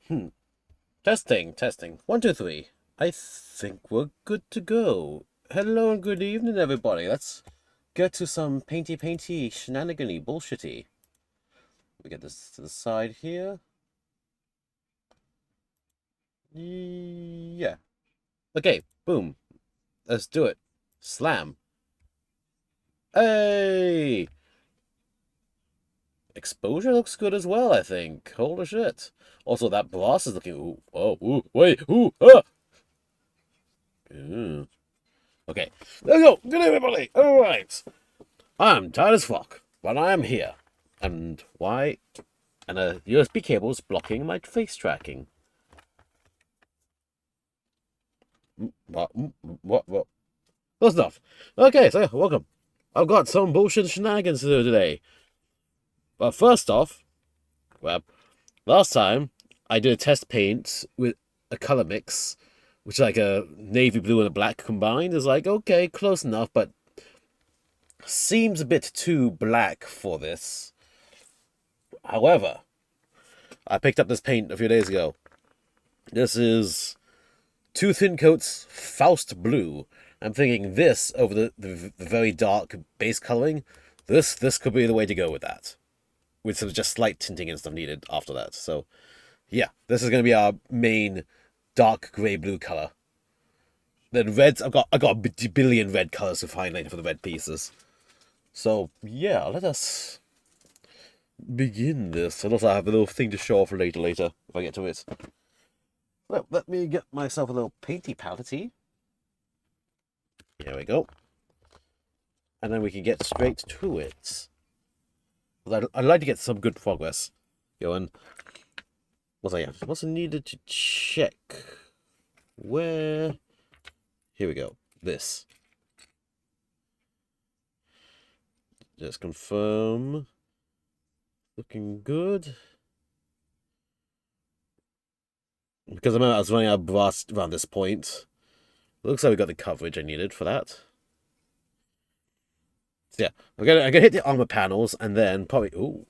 Hmm. Testing, testing. One, two, three. I think we're good to go. Hello and good evening, everybody. Let's get to some painty shenanigany bullshitty. We get this to the side here. Yeah. Okay, boom. Let's do it. Slam. Hey! Exposure looks good as well, I think. Holy shit. Also, that boss is looking. Ooh, oh, ooh, wait, ooh, ah! Ooh. Okay, there we go. Good everybody. All right. I'm tired as fuck, but I am here. And why? And a USB cable is blocking my face tracking. What? What? Good stuff. Okay, so welcome. I've got some bullshit shenanigans to do today. But first off, well, last time I did a test paint with a color mix, which is like a navy blue and a black combined. It's like, okay, close enough, but seems a bit too black for this. However, I picked up this paint a few days ago. This is two thin coats Faust Blue. I'm thinking this over the very dark base coloring. This could be the way to go with that. With some just slight tinting and stuff needed after that. So, yeah, this is going to be our main dark grey blue color. Then reds, I got a billion red colors to find later for the red pieces. So, yeah, let us begin this. And also I have a little thing to show off later if I get to it. Well, let me get myself a little painty palette. Here we go. And then we can get straight to it. I'd like to get some good progress going. What's needed to check? Where? Here we go. This. Just confirm. Looking good. Because I remember I was running out of brass around this point. Looks like we got the coverage I needed for that. So yeah, I'm gonna hit the armor panels and then probably. Ooh,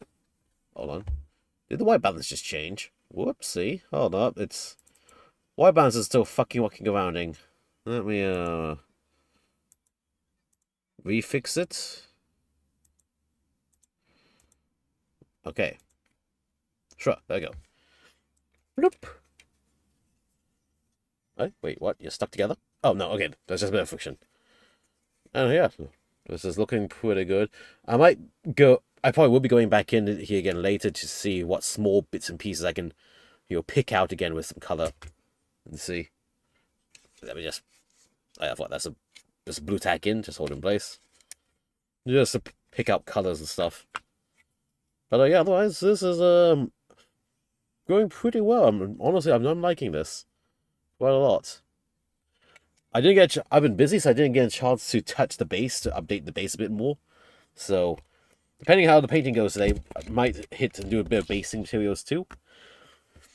hold on. Did the white balance just change? Whoopsie. Hold up. It's white balance is still fucking walking arounding. Let me refix it. Okay. Sure. There we go. Bloop. Wait, what? You're stuck together? Oh no. Okay, that's just a bit of friction. Oh yeah, this is looking pretty good. I might go. I probably will be going back in here again later to see what small bits and pieces I can, pick out again with some color and see. Let me just. I thought that's a blue tack in, just hold in place, just to pick out colors and stuff. But yeah, otherwise this is going pretty well. Honestly, I'm liking this quite a lot. I didn't get. I've been busy, so I didn't get a chance to touch the base to update the base a bit more. So, depending how the painting goes today, I might hit and do a bit of basing materials too.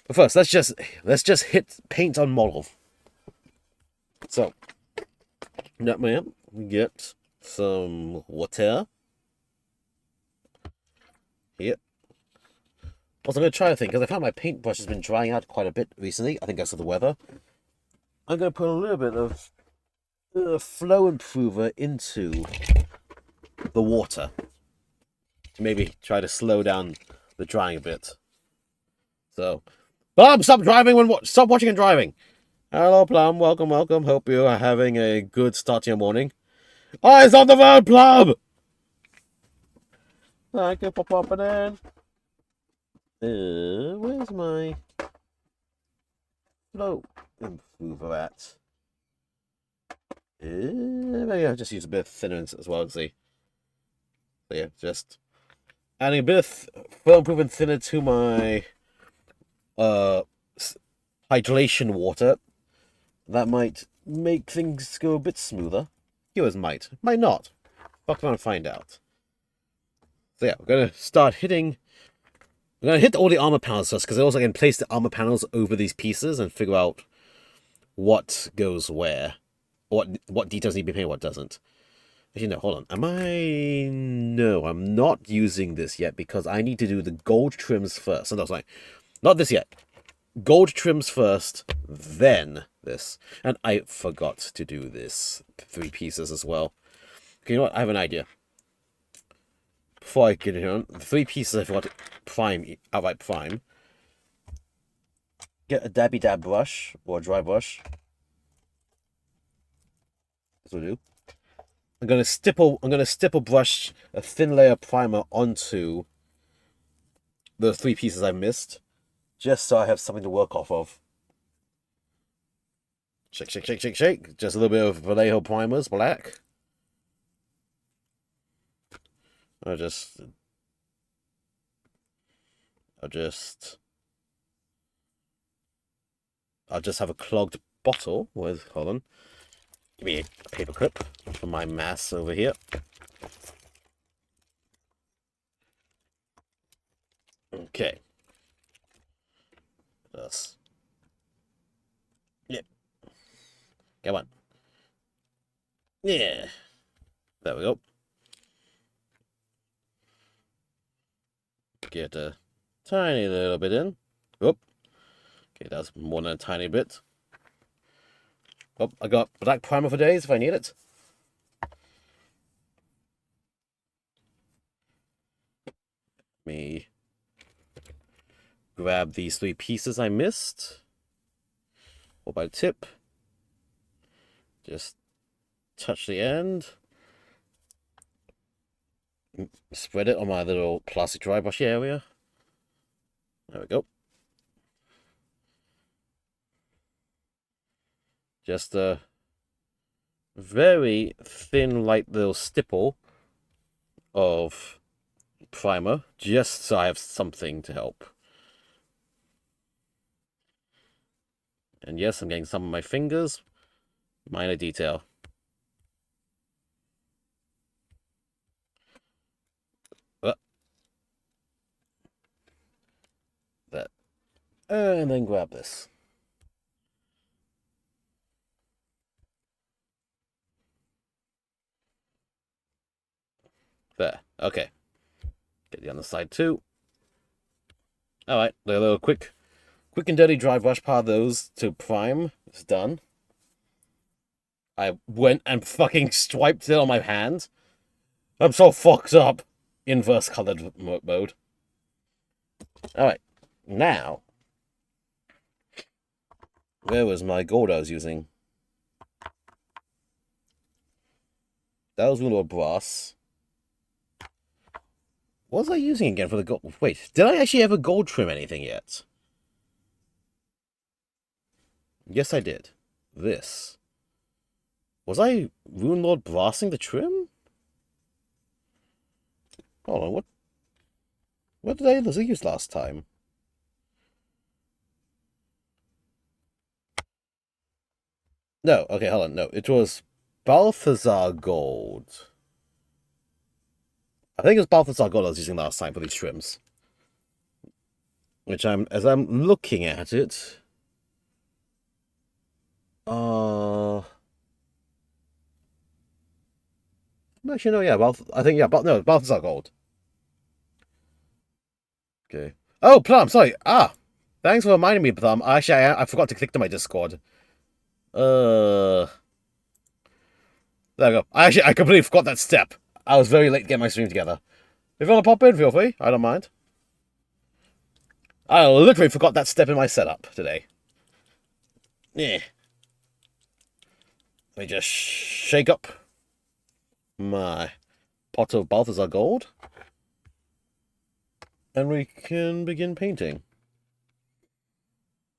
But first, let's just hit paint on model. So, let me get some water here. Also, I'm going to try a thing because I found my paintbrush has been drying out quite a bit recently. I think that's for the weather. I'm going to put a little bit of flow improver into the water to maybe try to slow down the drying a bit. So, Plum, stop driving stop watching and driving. Hello, Plum. Welcome. Hope you are having a good start to your morning. Eyes on the road, Plum. Thank you for popping in. Where's my flow improver at? Maybe I'll just use a bit of thinner as well to see. So yeah, just adding a bit of flow improver and thinner to my hydration water. That might make things go a bit smoother. Yours might not. Fuck around and find out. So yeah, we're gonna start hitting. We're gonna hit all the armor panels first because I also can place the armor panels over these pieces and figure out what goes where, what details need to be painted, what doesn't. Actually, no, hold on. Am I? No, I'm not using this yet because I need to do the gold trims first. No, sorry, not this yet. gold trims first, then this. And I forgot to do this 3 pieces as well. Okay, you know what? I have an idea. Before I get it on, the 3 pieces I forgot to prime, outright prime. Get a dabby dab brush or a dry brush. This will do. I'm gonna stipple brush a thin layer of primer onto the 3 pieces I missed, just so I have something to work off of. Shake, shake, shake, shake, shake. Just a little bit of Vallejo primers, black. I'll just have a clogged bottle with, hold on. Give me a paper clip for my mass over here. Okay. Yes. Yeah. Come on. Yeah. There we go. Get a tiny little bit in. Oop. Okay, that's more than a tiny bit. Oh, I got black primer for days if I need it. Let me grab these 3 pieces I missed. Or by tip. Just touch the end. Spread it on my little plastic dry brush area. There we go. Just a very thin, light little stipple of primer, just so I have something to help. And yes, I'm getting some on my fingers. Minor detail. That. And then grab this. There. Okay. Get the other side too. Alright, a little quick and dirty dry brush part of those to prime. It's done. I went and fucking swiped it on my hand. I'm so fucked up. Inverse colored mode. Alright, now. Where was my gold I was using? That was little brass. What was I using again for the gold? Wait, did I actually ever gold trim anything yet? Yes, I did. This. Was I Rune Lord brassing the trim? Hold on, what did I use last time? No, okay, hold on, no. It was Balthazar Gold. I think it was Balthazar Gold I was using last time for these trims. Which as I'm looking at it... Actually, no, yeah, I think, yeah, no, Balthazar Gold. Okay. Oh, Plum, sorry. Thanks for reminding me, Plum. Actually, I forgot to click to my Discord. There we go. I completely forgot that step. I was very late to get my stream together. If you want to pop in, feel free. I don't mind. I literally forgot that step in my setup today. Yeah. Let me just shake up my pot of Balthazar Gold. And we can begin painting. I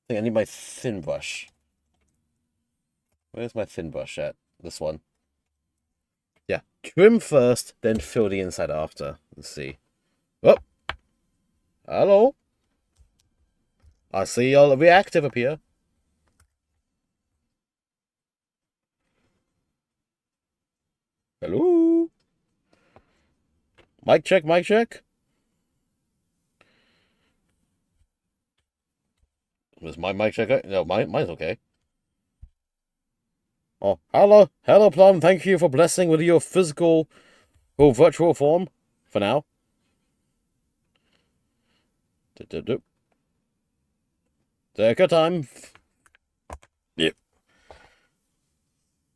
think I need my thin brush. Where's my thin brush at? This one. Yeah. Trim first, then fill the inside after. Let's see. Oh! Hello! I see you're reactive up here. Hello? Mic check, mic check. Was my mic check? No, mine's okay. Oh, hello, Plum. Thank you for blessing with your physical or virtual form for now. Take your time. Yep.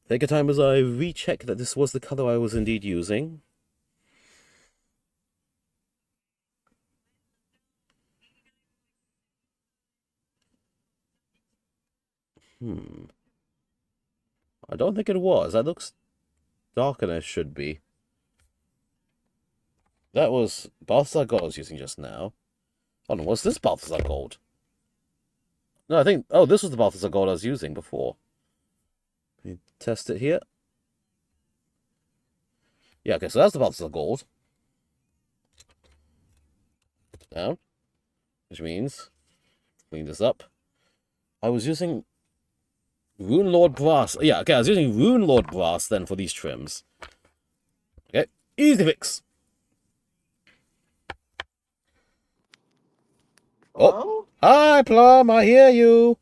Take your time as I recheck that this was the color I was indeed using. I don't think it was. That looks darker than it should be. That was Balthazar Gold I was using just now. Oh no, what's this Balthazar Gold? No, I think... Oh, this was the Balthazar Gold I was using before. Let me test it here. Yeah, okay, so that's the Balthazar Gold. Down. Which means... Clean this up. I was using... Rune Lord Brass. Yeah, okay, I was using Rune Lord Brass then for these trims. Okay, easy fix. Hello? Oh, hi, Plum, I hear you.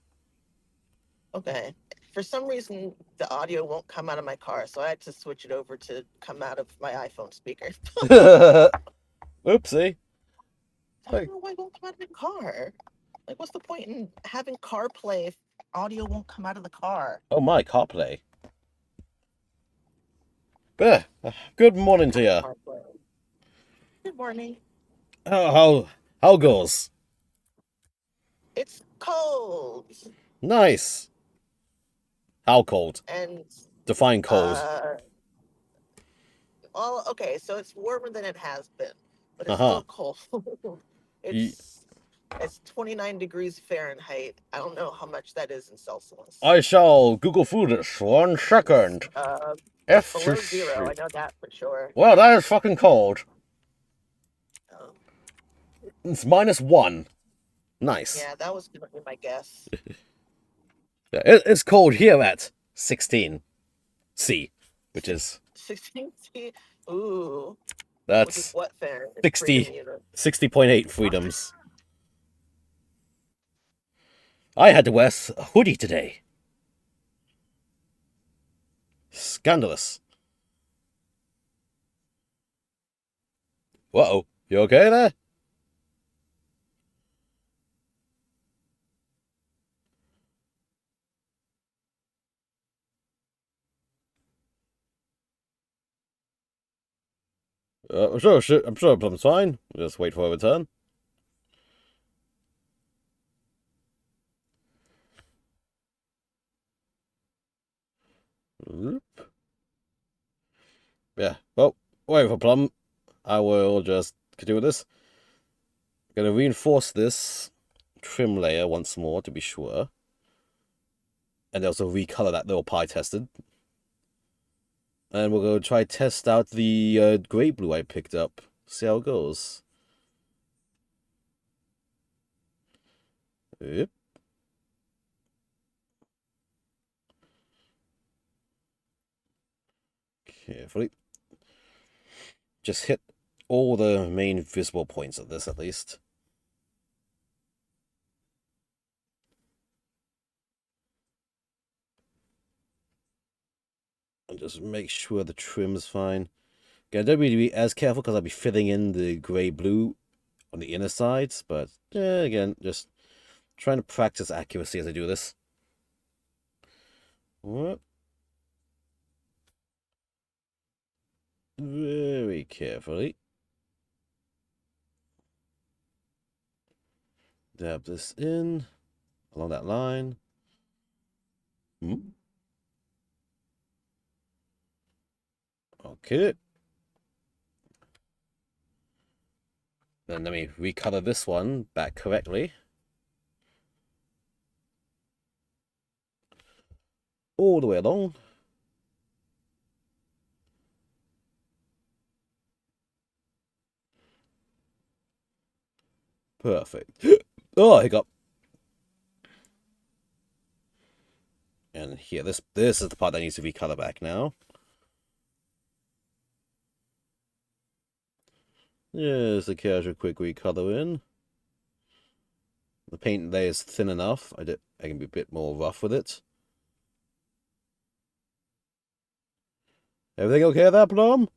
Okay. For some reason, the audio won't come out of my car, so I had to switch it over to come out of my iPhone speaker. Oopsie. I don't know why it won't come out of the car. Like, what's the point in having CarPlay if audio won't come out of the car? Oh my, CarPlay. Good morning to you. CarPlay. Good morning. How goes? It's cold. Nice. How cold? And, Define cold. well, okay, so it's warmer than it has been, but it's Uh-huh. still cold. Y- It's 29 degrees Fahrenheit. I don't know how much that is in Celsius. I shall Google food this 1 second. It's below zero. I know that for sure. Well, that is fucking cold. Um, It's -1. Nice. yeah, that was gonna be my guess. Yeah, it's cold here at 16 C, which is 16. Ooh, which is that's what Fahrenheit? 60 Unit. 60.8 freedoms. I had to wear a hoodie today. Scandalous. Uh-oh. You okay there? I'm sure Plum's fine. Just wait for a return. Yeah, well, wait for Plum. I will just continue with this. Gonna reinforce this trim layer once more to be sure. And also recolor that little pie tested. And we're gonna try test out the gray blue I picked up. See how it goes. Yep. Carefully. Just hit all the main visible points of this at least. And just make sure the trim's fine. Again, I don't need to be as careful because I'll be filling in the grey-blue on the inner sides, but again, just trying to practice accuracy as I do this. Very carefully. Dab this in along that line. Okay. Then let me recolor this one back correctly. All the way along. Perfect. Oh, hiccup. And here, this is the part that needs to recolor back now. Just a casual quick recolor in. The paint layer is thin enough. I can be a bit more rough with it. Everything okay there, Plum?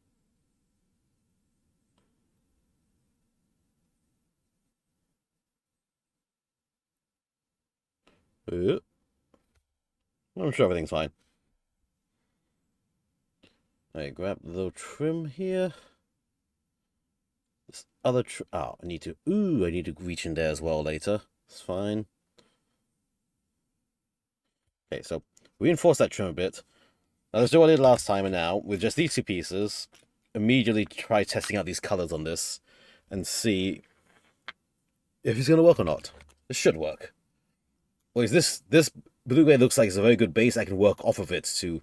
I'm sure everything's fine. Alright, grab the little trim here. This other oh, I need to reach in there as well later. It's fine. Okay, so reinforce that trim a bit. Now let's do what I did last time, and now with just these two pieces, immediately try testing out these colors on this and see if it's going to work or not. It should work. Or is this blue gray looks like it's a very good base. I can work off of it to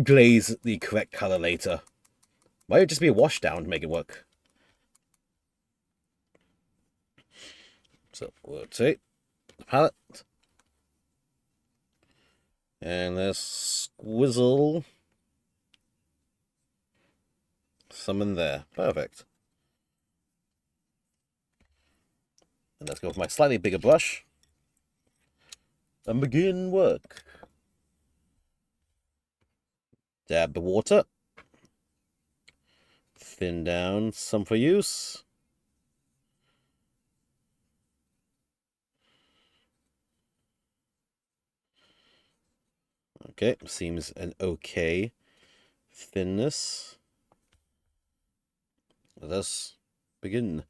glaze the correct color later. Might just be a wash down to make it work. So rotate the palette. And let's squizzle some in there. Perfect. And let's go with my slightly bigger brush and begin work. Dab the water. Thin down some for use. Okay, seems an okay thinness. Let's begin.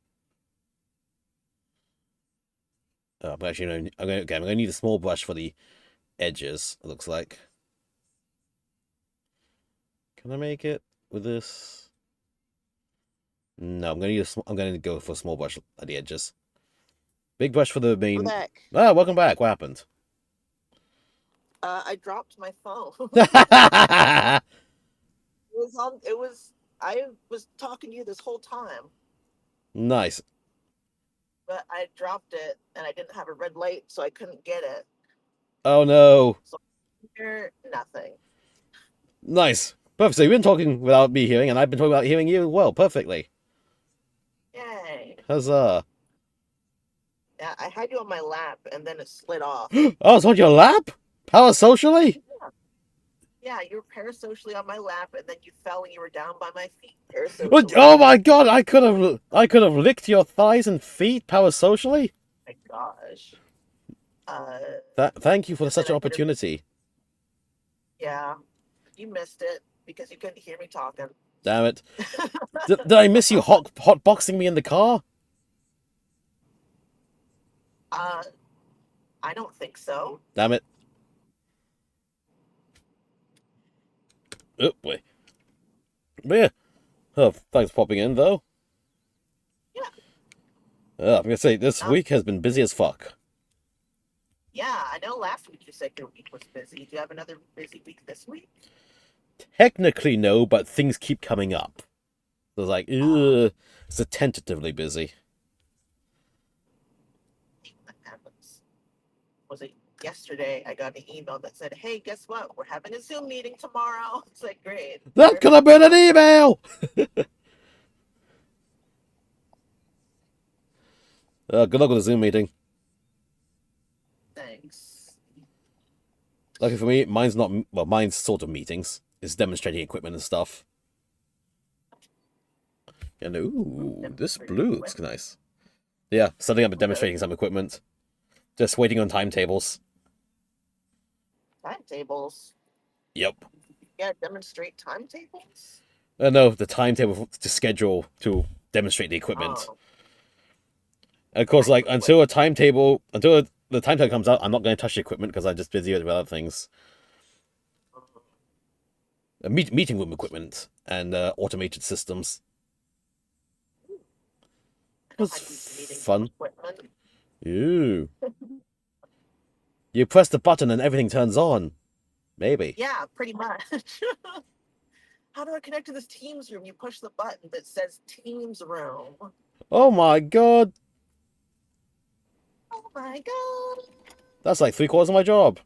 Oh, I'm actually I'm going to need a small brush for the edges. It looks like. Can I make it with this? No, I'm going to go for a small brush at the edges. Big brush for the main. I'm back. Ah, welcome back. What happened? I dropped my phone. I was talking to you this whole time, Nice. but I dropped it and I didn't have a red light, so I couldn't get it. Oh no. So here, nothing. Nice. Perfect. So you've been talking without me hearing, and I've been talking without hearing you well. Perfectly. Yay. Huzzah. Yeah, I had you on my lap and then it slid off. Oh, it's on your lap? Parasocially? Yeah, you were parasocially on my lap and then you fell and you were down by my feet. Parasocially. Oh my god, I could have licked your thighs and feet parasocially? Oh my gosh. Thank you for such an opportunity. Yeah, you missed it because you couldn't hear me talking. Damn it. Did I miss you hot boxing me in the car? I don't think so. Damn it. Oh boy. But yeah. Oh, thanks for popping in though. Yeah. I'm gonna say this week has been busy as fuck. Yeah, I know last week you said your week was busy. Do you have another busy week this week? Technically no, but things keep coming up. So it's like, it's a tentatively busy. That happens. Was it yesterday? I got an email that said, "Hey, guess what? We're having a Zoom meeting tomorrow." It's like, great. That could have been an email. Good luck with the Zoom meeting. Thanks. Lucky for me, mine's not. Well, mine's sort of meetings. It's demonstrating equipment and stuff. And ooh, this blue looks nice. Yeah, setting up and demonstrating some equipment. Just waiting on timetables. Timetables? Yep. Yeah, demonstrate timetables? No, the timetable to schedule to demonstrate the equipment. Oh. And of course, like until the timetable comes out, I'm not going to touch the equipment because I'm just busy with other things. Meeting room equipment and automated systems. It was fun. Ooh. You press the button and everything turns on. Maybe. Yeah, pretty much. How do I connect to this Teams room? You push the button that says Teams room. Oh my god. Oh my god. That's like 3/4 of my job.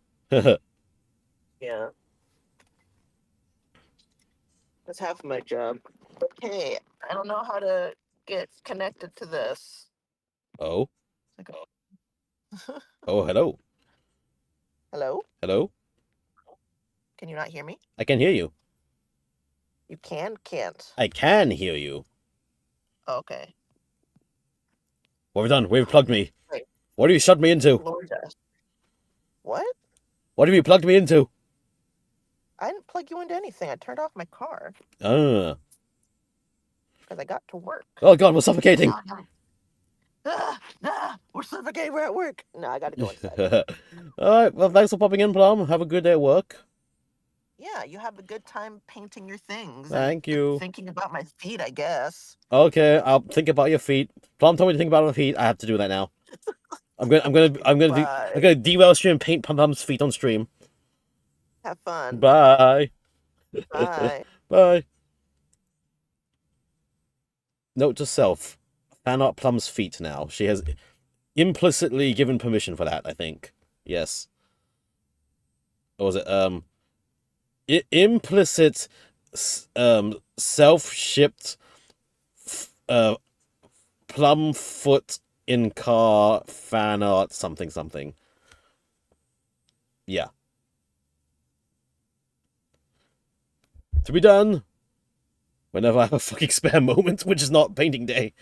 Yeah. That's half of my job. Okay, I don't know how to get connected to this. Oh. Oh, hello. Hello? Hello? Can you not hear me? I can hear you. You can't. I can hear you. Oh, okay. What have you done? Where have you plugged me? Wait. What have you shoved me into? Lord, what? What have you plugged me into? I didn't plug you into anything. I turned off my car Ah. because I got to work. Oh god, we're suffocating. We're suffocating. We're at work. No, I got to go inside. Alright, well, thanks for popping in, Plum. Have a good day at work. Yeah, you have a good time painting your things and Thank you. thinking about my feet, I guess. Okay, I'll think about your feet. Plum told me to think about my feet. I have to do that now. I'm Bye. gonna derail stream and paint Plum's feet on stream. Have fun. Bye. Bye. Bye. Note to self: fan art Plum's feet now. She has implicitly given permission for that. I think. Yes. Or was it implicit self-shipped uh Plum foot in car fan art something something. Yeah. To be done whenever I have a fucking spare moment, which is not painting day,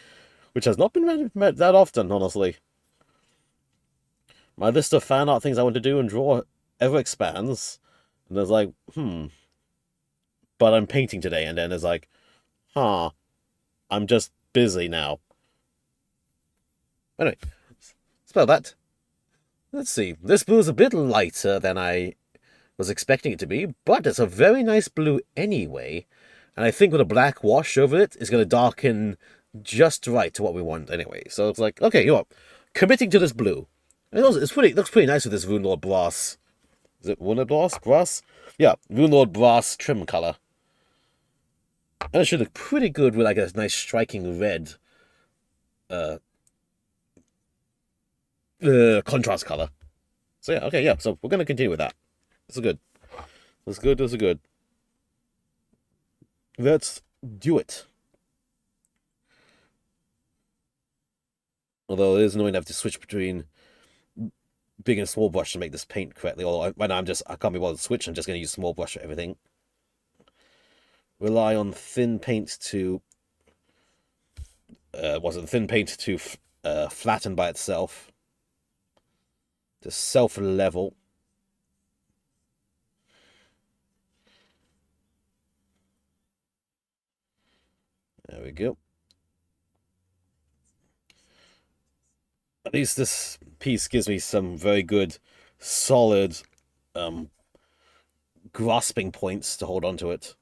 which has not been that often, honestly. My list of fan art things I want to do and draw ever expands, and there's like, but I'm painting today, and then there's like, I'm just busy now. Anyway, spell that. Let's see. This blue is a bit lighter than I was expecting it to be, but it's a very nice blue anyway. And I think with a black wash over it, it's going to darken just right to what we want anyway. So it's like, okay, you know what? Committing to this blue. And it looks pretty nice with this Runelord Brass. Is it Runelord Brass? Yeah, Runelord Brass trim color. And it should look pretty good with like a nice striking red contrast color. So yeah, okay, yeah. So we're going to continue with that. This is good. This is good. This is good. Let's do it. Although it is annoying to have to switch between big and small brush to make this paint correctly. Although right now I can't be bothered to switch. I'm just going to use small brush for everything. Rely on thin paint to flatten by itself, to self-level. There we go. At least this piece gives me some very good, solid, grasping points to hold onto it.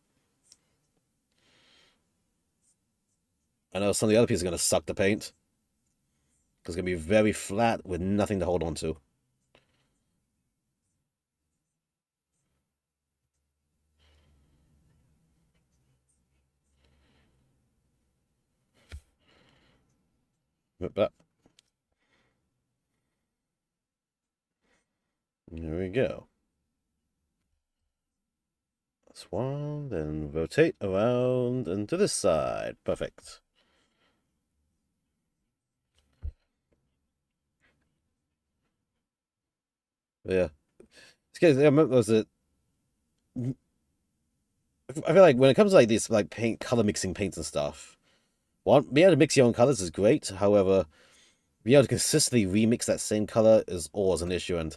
I know some of the other pieces are going to suck the paint, because it's going to be very flat with nothing to hold on to. But there we go. That's one, then rotate around and to this side. Perfect. Yeah. Was it? I feel like when it comes to like these like paint color mixing paints and stuff, being able to mix your own colors is great. However, being able to consistently remix that same color is always an issue, and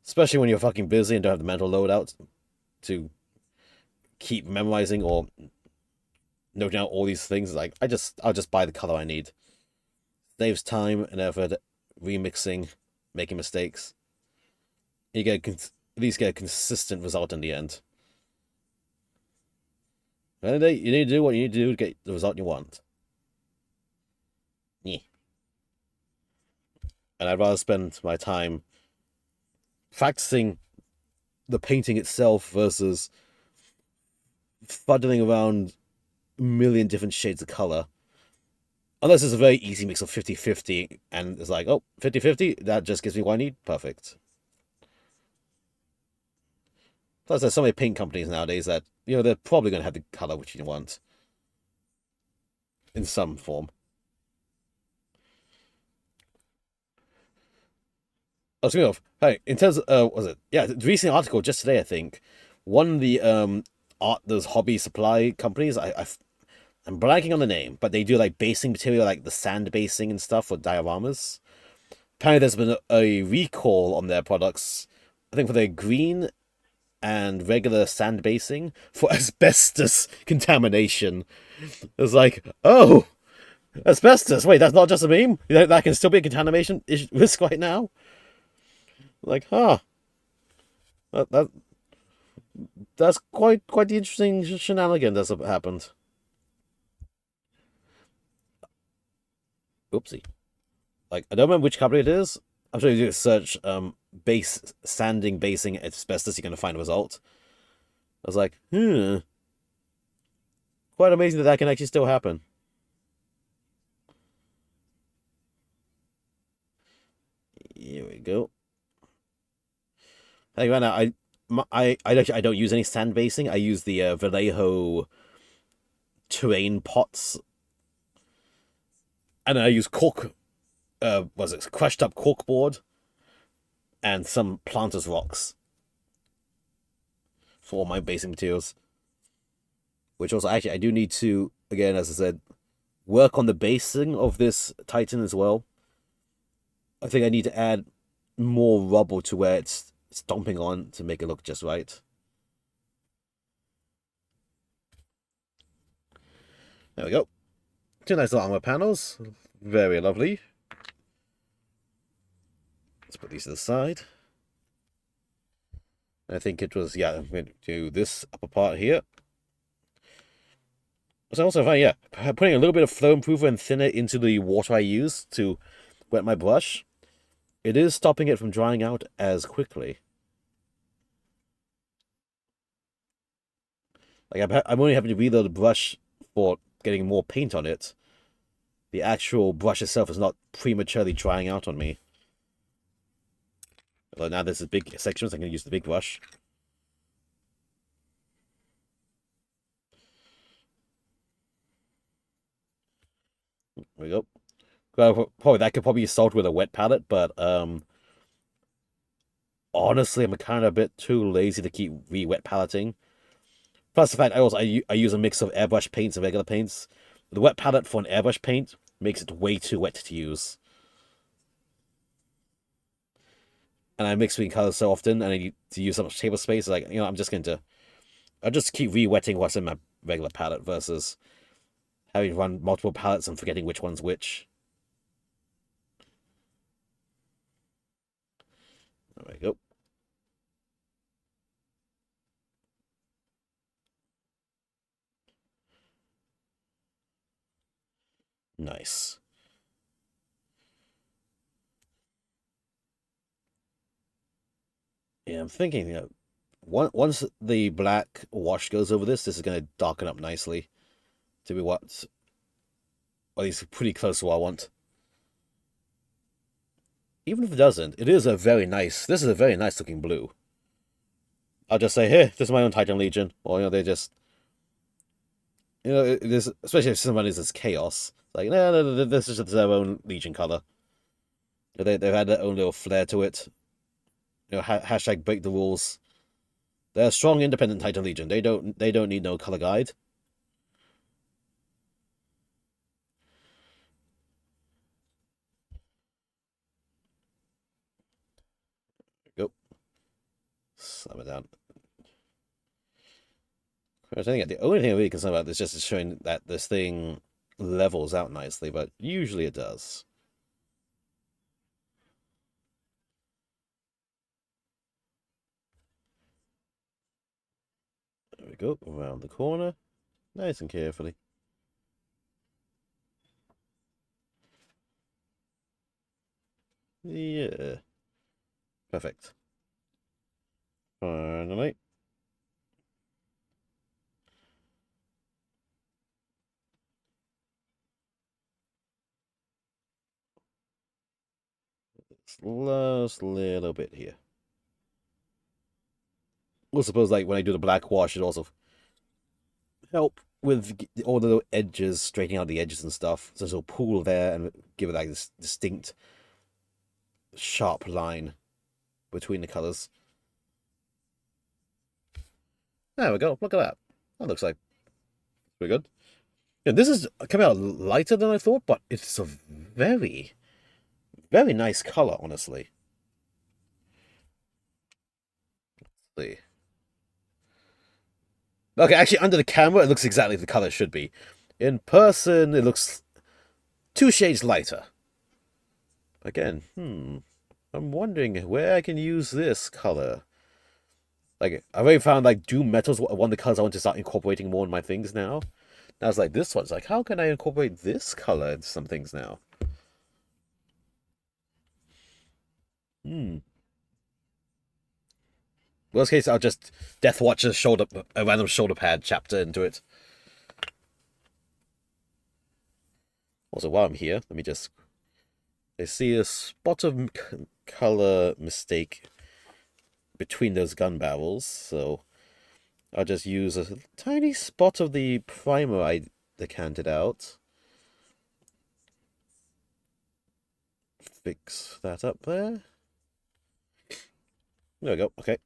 especially when you're fucking busy and don't have the mental load out to keep memorizing or noting out all these things. Like I'll just buy the color I need. Saves time and effort remixing, making mistakes. You get at least get a consistent result in the end. And you need to do what you need to do to get the result you want. Yeah. And I'd rather spend my time practicing the painting itself versus fuddling around a million different shades of color. Unless it's a very easy mix of 50-50, and it's like, oh, 50-50, that just gives me what I need. Perfect. Plus, there's so many paint companies nowadays that, they're probably going to have the color which you want. In some form. Oh, speaking of, hey, in terms of, what was it? Yeah, the recent article just today, I think, one of the those hobby supply companies, I'm blanking on the name, but they do like basing material, like the sand basing and stuff for dioramas. Apparently, there's been a recall on their products I think for the green and regular sand basing for asbestos contamination. It's like, oh, asbestos. Wait, that's not just a meme. You know, that can still be a contamination risk right now. Like, huh? That, that that's quite the interesting shenanigan that's happened. Oopsie. Like, I don't remember which company it is. I'm sure you do search base sanding basing asbestos, you're gonna find a result. I was like, quite amazing that that can actually still happen. Here we go. I think right now I don't use any sand basing. I use the Vallejo terrain pots, and I use cork. Was it crushed up cork board and some planters rocks for all my basing materials. Which also actually I do need to, again, as I said, work on the basing of this Titan as well. I think I need to add more rubble to where it's stomping on to make it look just right. There we go. Two nice little armor panels. Very lovely. Let's put these to the side. I think it was, yeah, I'm going to do this upper part here. So also fine, yeah, putting a little bit of flow improver and thinner into the water I use to wet my brush. It is stopping it from drying out as quickly. Like, I'm only having to reload the brush for getting more paint on it. The actual brush itself is not prematurely drying out on me. Although now this is big sections, I'm going to use the big brush. There we go. Probably that could probably be solved with a wet palette, but honestly, I'm kind of a bit too lazy to keep re-wet paletting. Plus the fact I use a mix of airbrush paints and regular paints. The wet palette for an airbrush paint makes it way too wet to use. And I mix between colors so often, and I need to use so much table space. Like, you know, I'll just keep re-wetting what's in my regular palette versus having to run multiple palettes and forgetting which one's which. There we go. Nice. Yeah, I'm thinking, you know, once the black wash goes over this is going to darken up nicely to be what, at least pretty close to what I want. Even if it doesn't, it is a very nice, this is a very nice looking blue. I'll just say, hey, this is my own Titan Legion. Or, you know, they just, you know, it is, especially if somebody's as chaos. Like, no, this is just their own Legion color. They've had their own little flair to it. You know, hashtag break the rules. They're a strong, independent Titan Legion. They don't need no color guide. Go. Slam it down. I think the only thing I'm really concerned about is just showing that this thing levels out nicely, but usually it does. There we go, around the corner, nice and carefully. Yeah. Perfect. Finally. This last little bit here. I suppose, like, when I do the black wash, it also help with all the edges, straightening out the edges and stuff. So it'll pool there and give it like this distinct, sharp line between the colors. There we go. Look at that. That looks like pretty good. Yeah, this is coming out lighter than I thought, but it's a very, very nice color, honestly. See. Okay, actually, under the camera, it looks exactly the color it should be. In person, it looks 2 shades lighter. Again, I'm wondering where I can use this color. Like, I've already found, like, Doom Metal's one of the colors I want to start incorporating more in my things now. And I was like, this one's like, how can I incorporate this color into some things now? Hmm. Worst case, I'll just Death Watch a random shoulder pad chapter into it. Also, while I'm here, let me just... I see a spot of color mistake between those gun barrels, so I'll just use a tiny spot of the primer I decanted out. Fix that up there. There we go. Okay.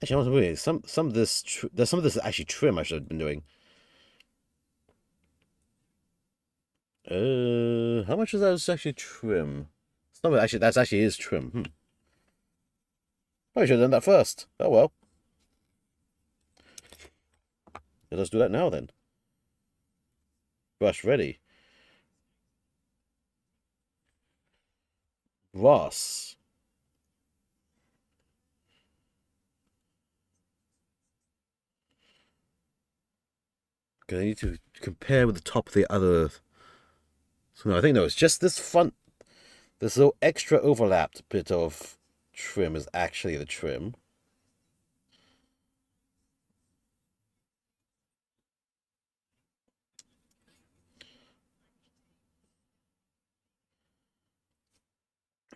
Actually, I was wondering, some of this there's some of this actually trim I should have been doing. How much is that actually trim? Some of it actually that's actually is trim. Probably should have done that first. Oh well. Let us do that now then. Brush ready. Brass. Because I need to compare with the top of the other. So no, I think no, it's just this front. This little extra overlapped bit of trim is actually the trim.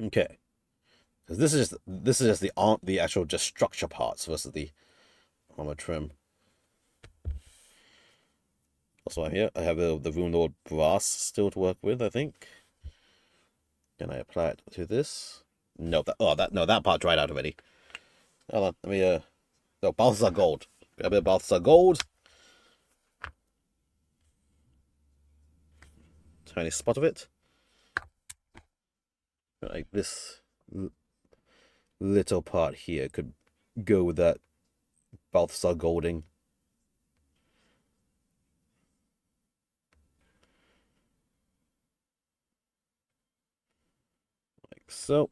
Okay. Because this is just the actual just structure parts versus the armor trim. Also, I'm here. I have the Rune Lord brass still to work with. I think. Can I apply it to this? No, that part dried out already. Hold on, let me no, Balthazar gold. Grab a bit of Balthazar gold. Tiny spot of it. Like this little part here could go with that Balthazar golding. Like so.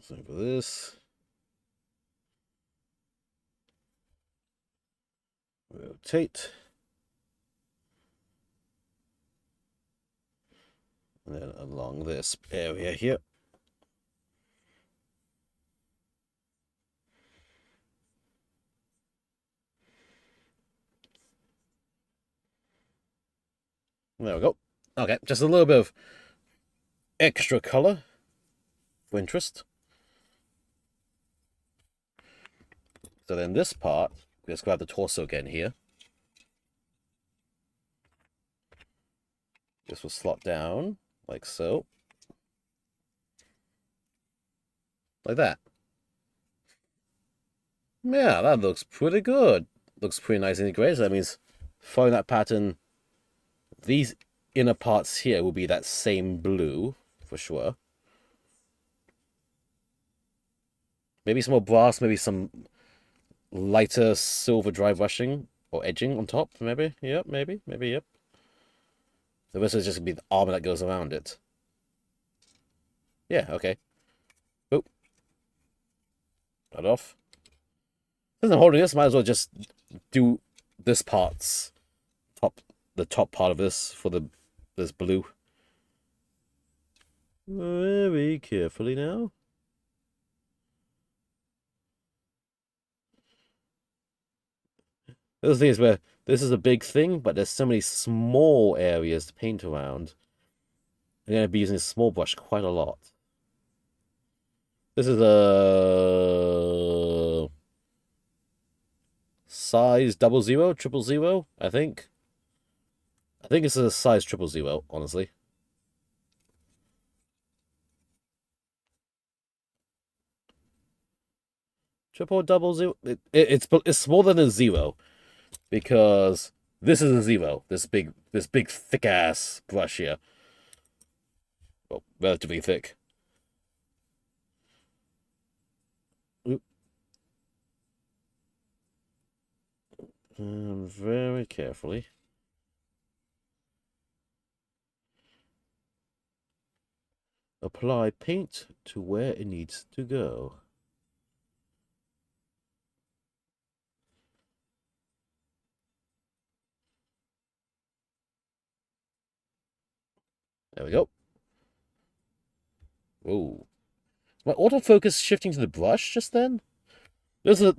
Same for this. Rotate. And then along this area here. There we go. Okay, just a little bit of extra color for interest. So then this part, let's grab the torso again here. This will slot down like so. Like that. Yeah, that looks pretty good. Looks pretty nice and integrated. So that means following that pattern, these inner parts here will be that same blue for sure. Maybe some more brass, maybe some lighter silver dry brushing or edging on top, maybe. Yep, maybe, yep. The rest is just gonna be the armor that goes around it. Yeah, okay. Oh. Cut off. Since I'm holding this, might as well just do this part's the top part of this for this blue. Very carefully now. The other thing is where this is a big thing, but there's so many small areas to paint around. I'm going to be using a small brush quite a lot. This is a size 00, 000, I think. I think it's a size 000, honestly. Triple double zero. It's smaller than a 0 because this is a 0. This big thick ass brush here. Well, relatively thick. Oop. Very carefully. Apply paint to where it needs to go. There we go. Whoa. My autofocus shifting to the brush just then? There's a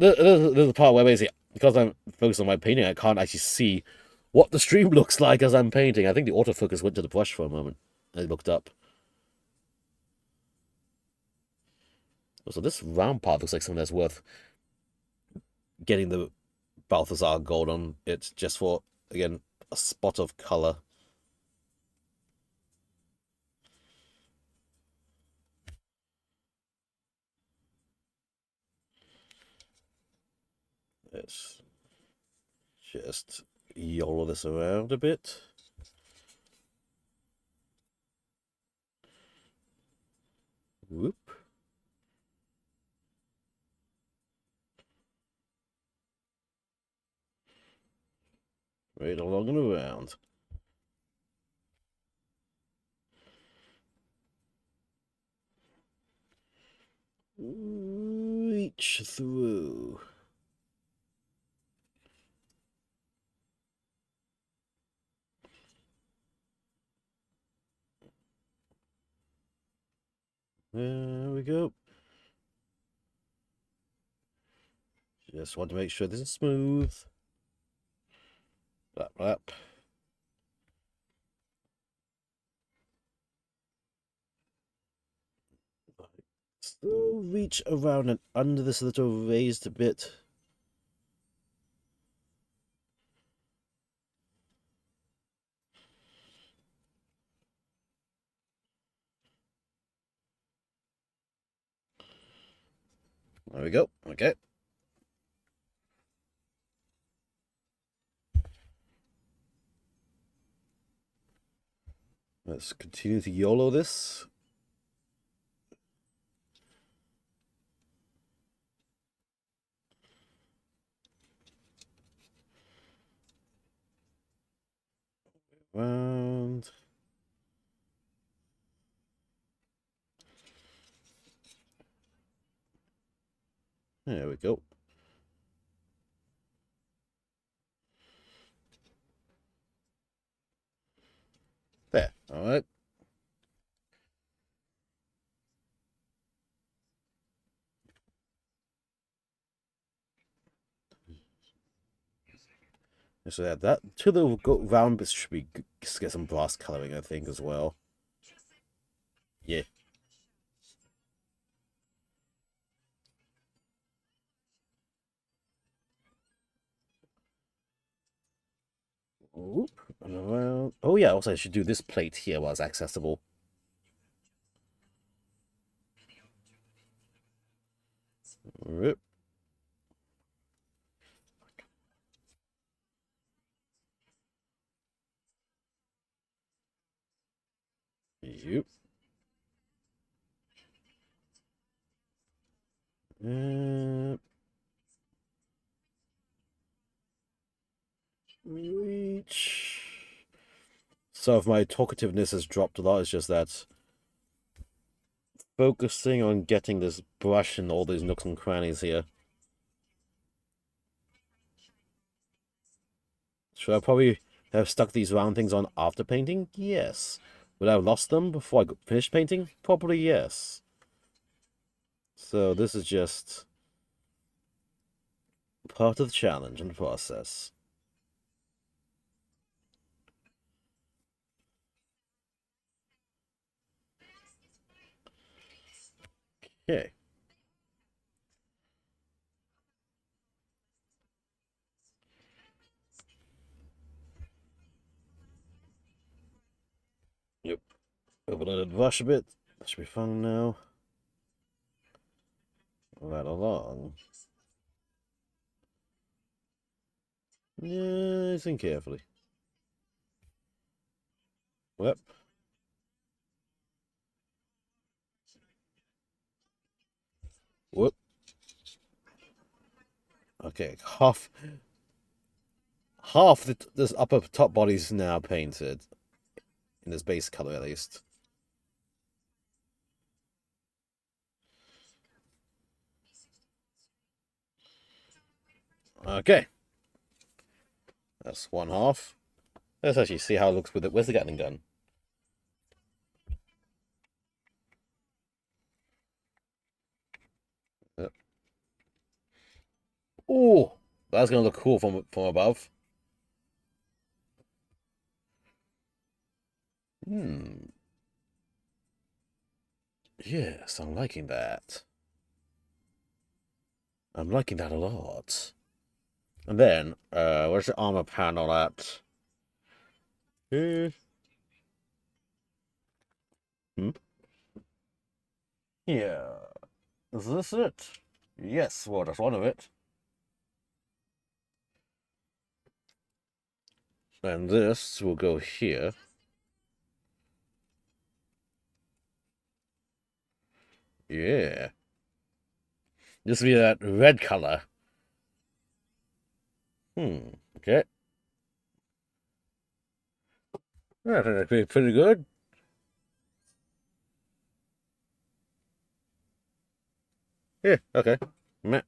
part where basically, because I'm focused on my painting, I can't actually see what the stream looks like as I'm painting. I think the autofocus went to the brush for a moment. I looked up. So this round part looks like something that's worth getting the Balthazar gold on it just for, again, a spot of color. Let's just YOLO this around a bit. Whoop. Right along and around. Reach through. There we go. Just want to make sure this is smooth. Lap, lap. Still reach around and under this little raised bit. There we go. Okay. Let's continue to YOLO this. Round. There we go. There. All right. So add that to the round bits should be get some brass coloring, I think, as well. Yeah. Oop, and around. Oh yeah, also I should do this plate here while it's accessible. Rip. Yep. Reach. So if my talkativeness has dropped a lot, it's just that focusing on getting this brush in all these nooks and crannies here. Should I probably have stuck these round things on after painting? Yes. Would I have lost them before I finished painting? Probably yes. So this is just part of the challenge and the process. Okay. Yep. Overloaded brush a bit. That should be fun now. Right along. Nice and carefully. Yep. Okay, this upper top body is now painted in this base color at least. Okay, that's one half. Let's actually see how it looks with it. Where's the Gatling gun? Oh, that's gonna look cool from above. Hmm. Yes, I'm liking that. I'm liking that a lot. And then, where's the armor panel at? Hmm. Hmm? Yeah. Is this it? Yes, well, that's one of it. And this will go here. Yeah. This will be that red color. Okay. Yeah, I think that'd be pretty good. Yeah, okay. Meh.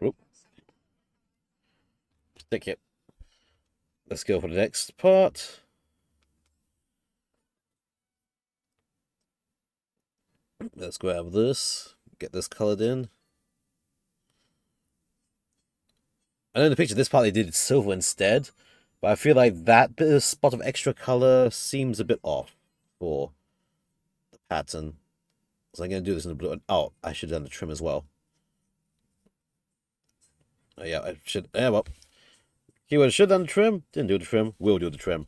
Oop, stick it. Let's go for the next part. Let's grab this. Get this colored in. I know in the picture this part they did silver instead, but I feel like that bit of spot of extra color seems a bit off for the pattern. So I'm gonna do this in the blue. Oh, I should have done the trim as well. Oh, yeah, I should. Yeah, well, keyword should have done the trim. Didn't do the trim. Will do the trim.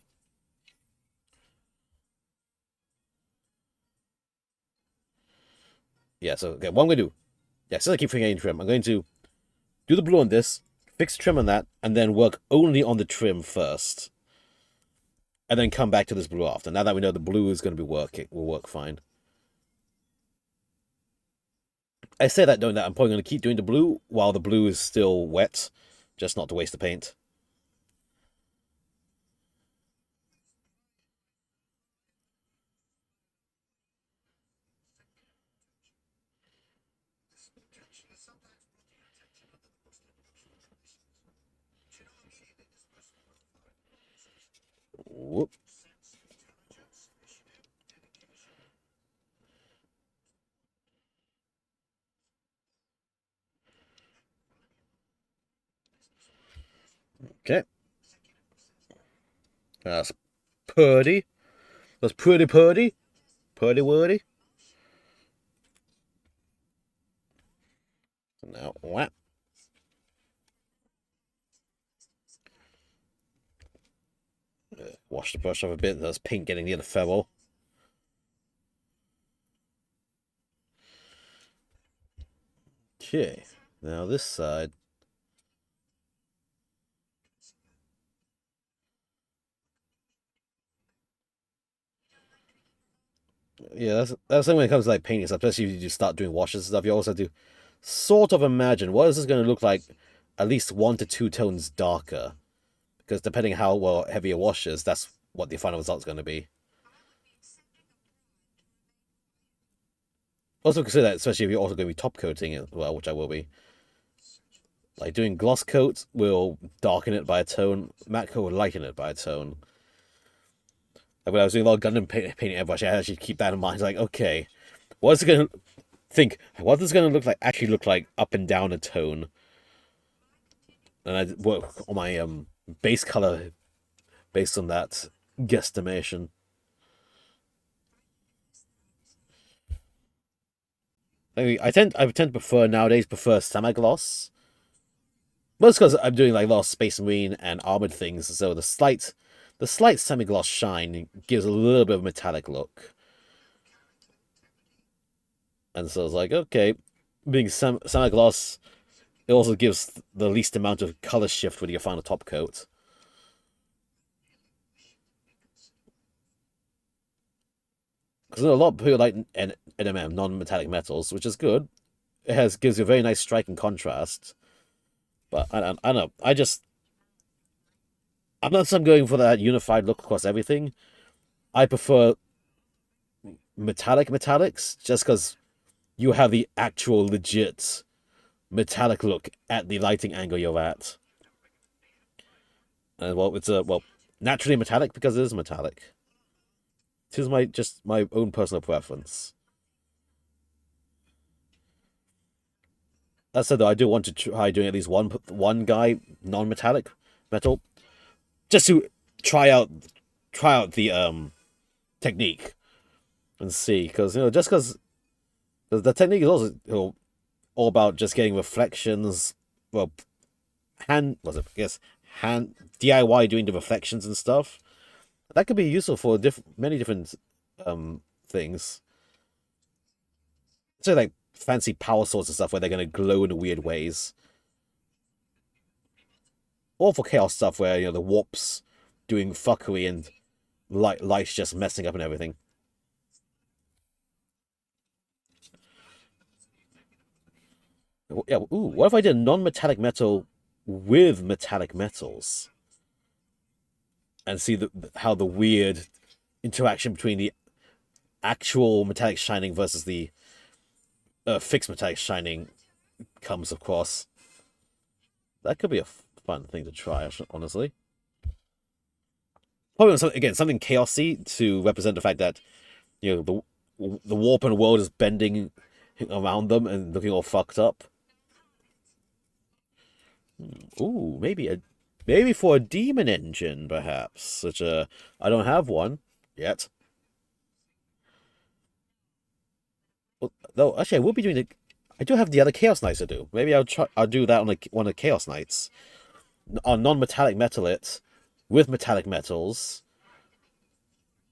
Yeah. So okay, what I'm gonna do. Yeah, since I keep forgetting trim, I'm going to do the blue on this, fix trim on that, and then work only on the trim first, and then come back to this blue after. Now that we know the blue is going to be working, will work fine. I say that knowing that I'm probably going to keep doing the blue while the blue is still wet, just not to waste the paint. Whoop. Okay. That's purdy. That's pretty purdy. Purdy wordy. Now, what? Wash the brush off a bit. There's paint getting near the ferrule. Okay. Now this side. Yeah, that's the thing when it comes to like painting stuff, especially if you just start doing washes and stuff. You also have to sort of imagine what is this going to look like, at least 1 to 2 tones darker, because depending how well heavy your wash is, that's what the final result's going to be. Also consider that, especially if you're also going to be top coating it as well, which I will be. Like doing gloss coat will darken it by a tone, matte coat will lighten it by a tone. Like when I was doing a lot of Gundam painting airbrush, I actually keep that in mind. Like, okay, what is it going to think? What is it going to look like? Actually, look like up and down a tone, and I work on my base color based on that guesstimation. I tend to prefer semi-gloss. Most because I'm doing like a lot of Space Marine and armored things, so the slight semi-gloss shine gives a little bit of a metallic look. And so it's like, okay, being semi-gloss, it also gives the least amount of color shift when you find a top coat. because a lot of people like NMM, non-metallic metals, which is good. It gives you a very nice striking contrast. But I don't know. Unless I'm going for that unified look across everything, I prefer metallics just because you have the actual legit metallic look at the lighting angle you're at. And well, it's naturally metallic because it is metallic. This is my own personal preference. That said, though, I do want to try doing at least one guy non-metallic metal just to try out the technique and see, because just because the technique is also all about just getting reflections. Well, hand was it? I guess hand DIY doing the reflections and stuff. That could be useful for many different things. So like fancy power swords and stuff where they're gonna glow in weird ways, or for chaos stuff where the warps doing fuckery and light's just messing up and everything. Yeah. Ooh, what if I did non-metallic metal with metallic metals and see how the weird interaction between the actual metallic shining versus the fixed metallic shining comes across. That could be a fun thing to try, honestly. Probably something chaosy to represent the fact that the warp and world is bending around them and looking all fucked up. Ooh, maybe for a demon engine, perhaps. I don't have one yet. Well, though, actually, I will be doing I do have the other Chaos Knights to do. Maybe I'll do that on one of the Chaos Knights on non-metallic metal it with metallic metals,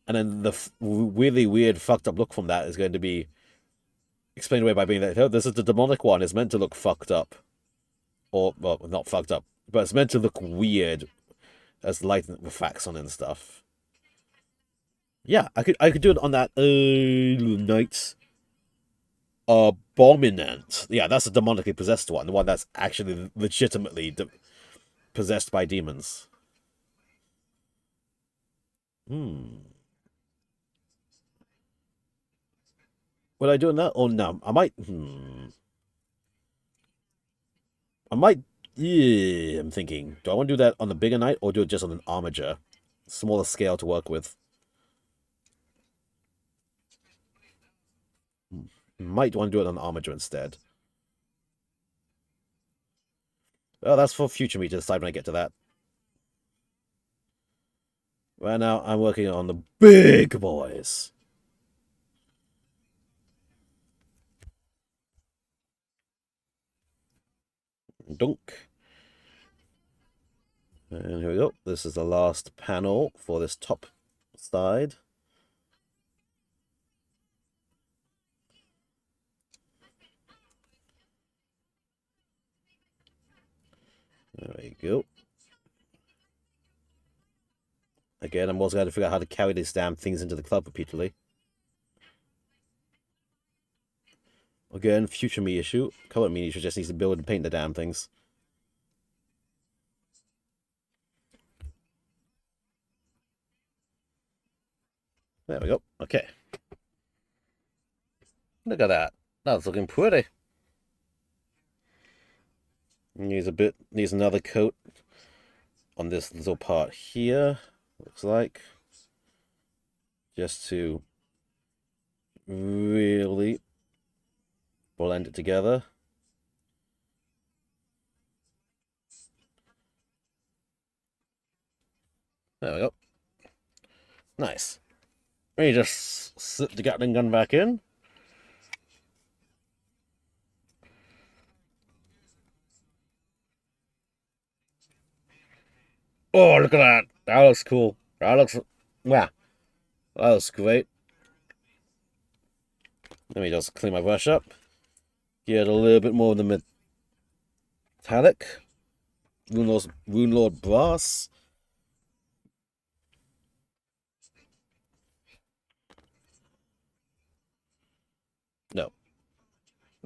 and then the really weird fucked up look from that is going to be explained away by being that this is the demonic one. It's meant to look fucked up, or well, not fucked up, but it's meant to look weird as light refracts on it and stuff. Yeah, I could do it on that Knight Abominant. Yeah, that's the demonically possessed one, the one that's actually legitimately possessed by demons. Hmm. Would I do that? Oh no, I might. I might. Yeah, I'm thinking. Do I want to do that on the bigger knight or do it just on an armature, smaller scale to work with? Might want to do it on an armature instead. Well, that's for future me to decide when I get to that. Right now, I'm working on the big boys. Dunk. And here we go. This is the last panel for this top side. There we go. Again, I'm also going to figure out how to carry these damn things into the club repeatedly. Again, future me issue. Current me issue just needs to build and paint the damn things. There we go. Okay. Look at that. That's looking pretty. Needs another coat on this little part here. Looks like. Just to really blend it together. There we go. Nice. Let me just slip the Gatling gun back in. Oh, look at that. That looks cool. Yeah, that looks great. Let me just clean my brush up. Get a little bit more of the metallic. Rune Lord Brass.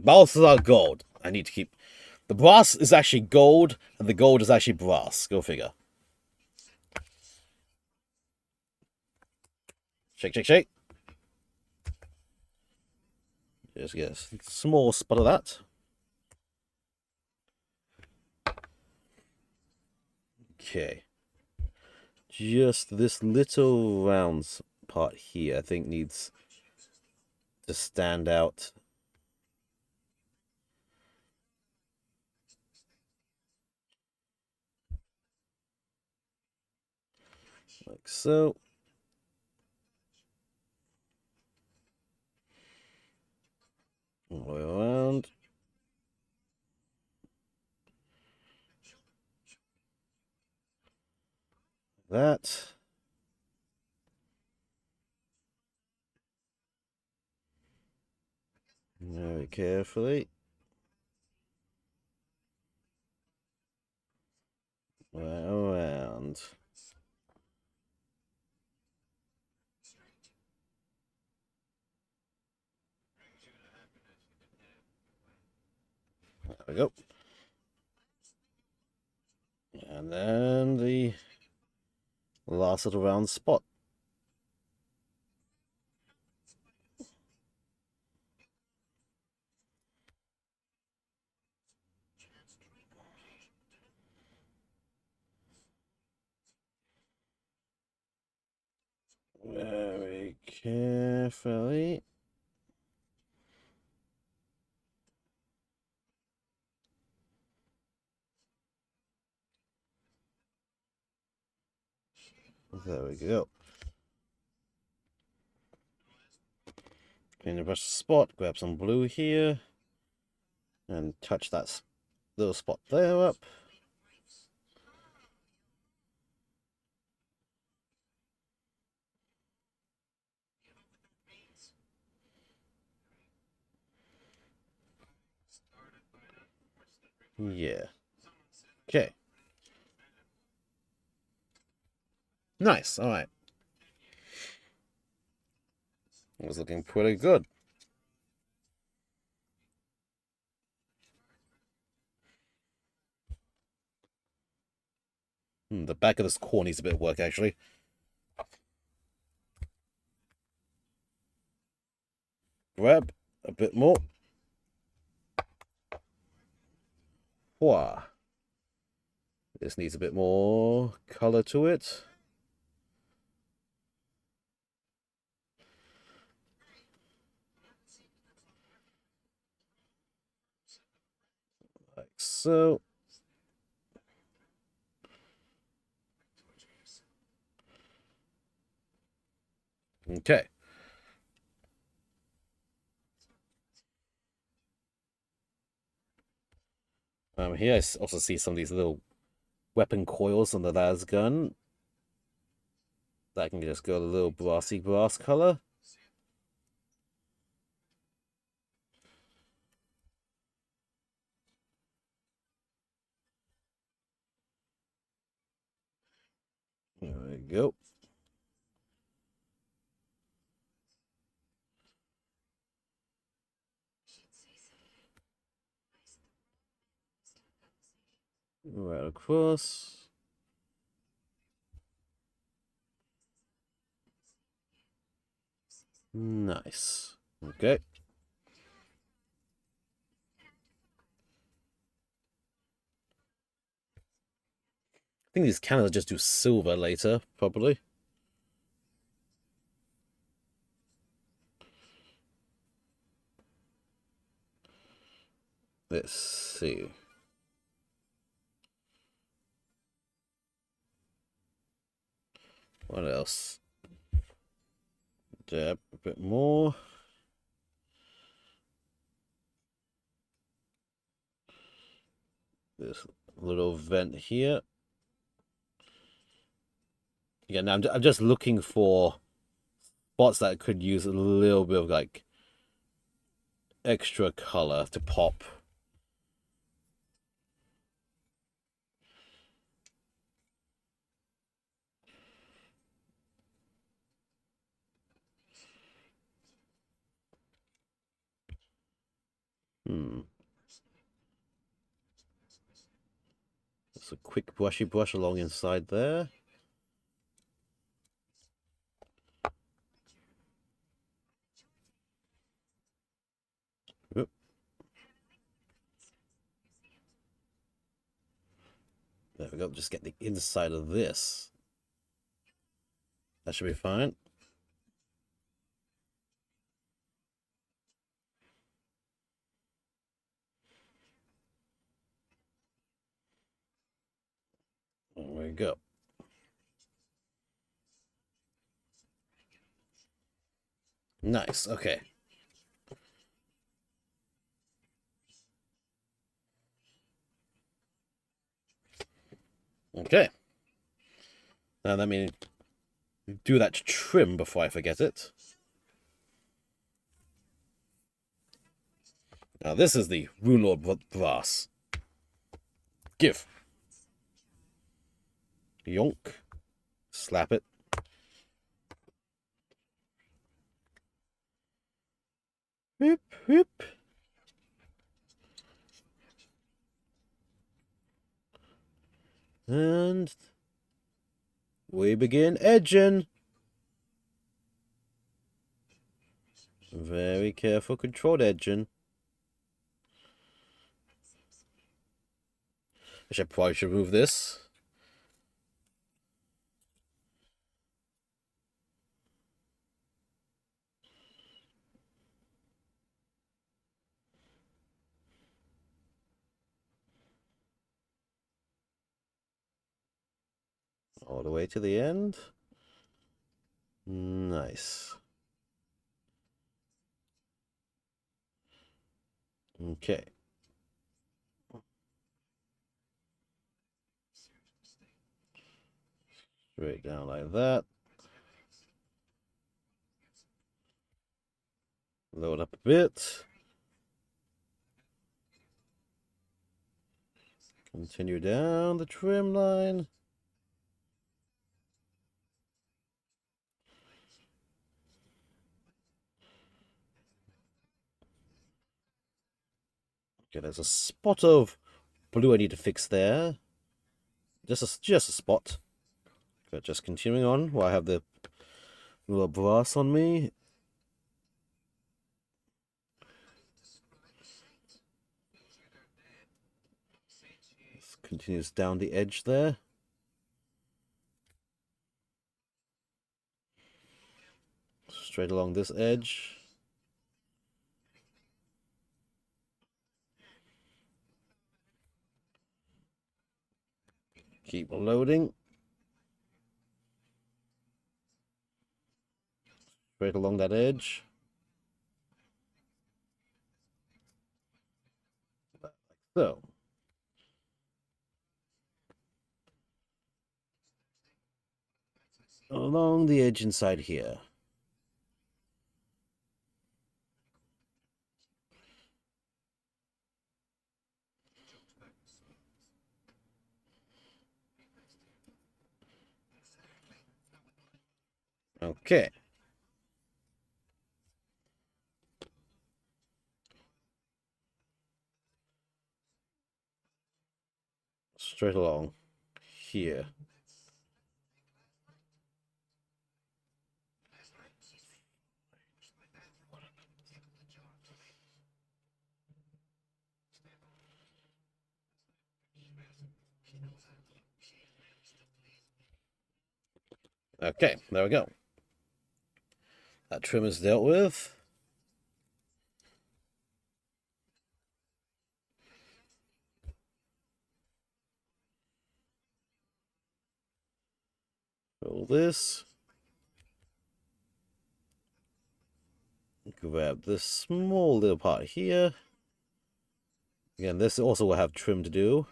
Both are gold. I need to keep... The brass is actually gold, and the gold is actually brass. Go figure. Shake, shake, shake. Just get a small spot of that. Okay. Just this little round part here, I think, needs to stand out. Like so. All the way around. That. Very carefully. Right around. There we go. And then the last little round spot. Very carefully. There we go. Clean the brush spot, grab some blue here, and touch that little spot there up. Yeah. Okay. Nice. All right. It was looking pretty good. The back of this core needs a bit of work, actually. Grab a bit more. Wah. This needs a bit more color to it. Like so. Okay. Here I also see some of these little weapon coils on the las gun. That can just go a little brassy brass color. There we go. Right across. Nice. Okay. I think these cannons just do silver later, probably. Let's see. What else? Dab a bit more. This little vent here. Again, I'm just looking for spots that could use a little bit of like extra color to pop. Just a quick brushy brush along inside there. Oop. There we go. Just get the inside of this. That should be fine. There we go. Nice. Okay. Okay. Now let me do that trim before I forget it. Now this is the Rune Brass. Give. Yonk. Slap it. Whip, whip. And we begin edging. Very careful, controlled edging. I probably should remove this. All the way to the end. Nice. Okay. Straight down like that. Load up a bit. Continue down the trim line. Okay, there's a spot of blue I need to fix there. Just a spot. But just continuing on while I have the little brass on me. This continues down the edge there. Straight along this edge. Keep loading. Straight along that edge. Like so. Along the edge inside here. Okay. Straight along here. Okay, there we go. That trim is dealt with. Roll this. Grab this small little part here. Again, this also will have trim to do.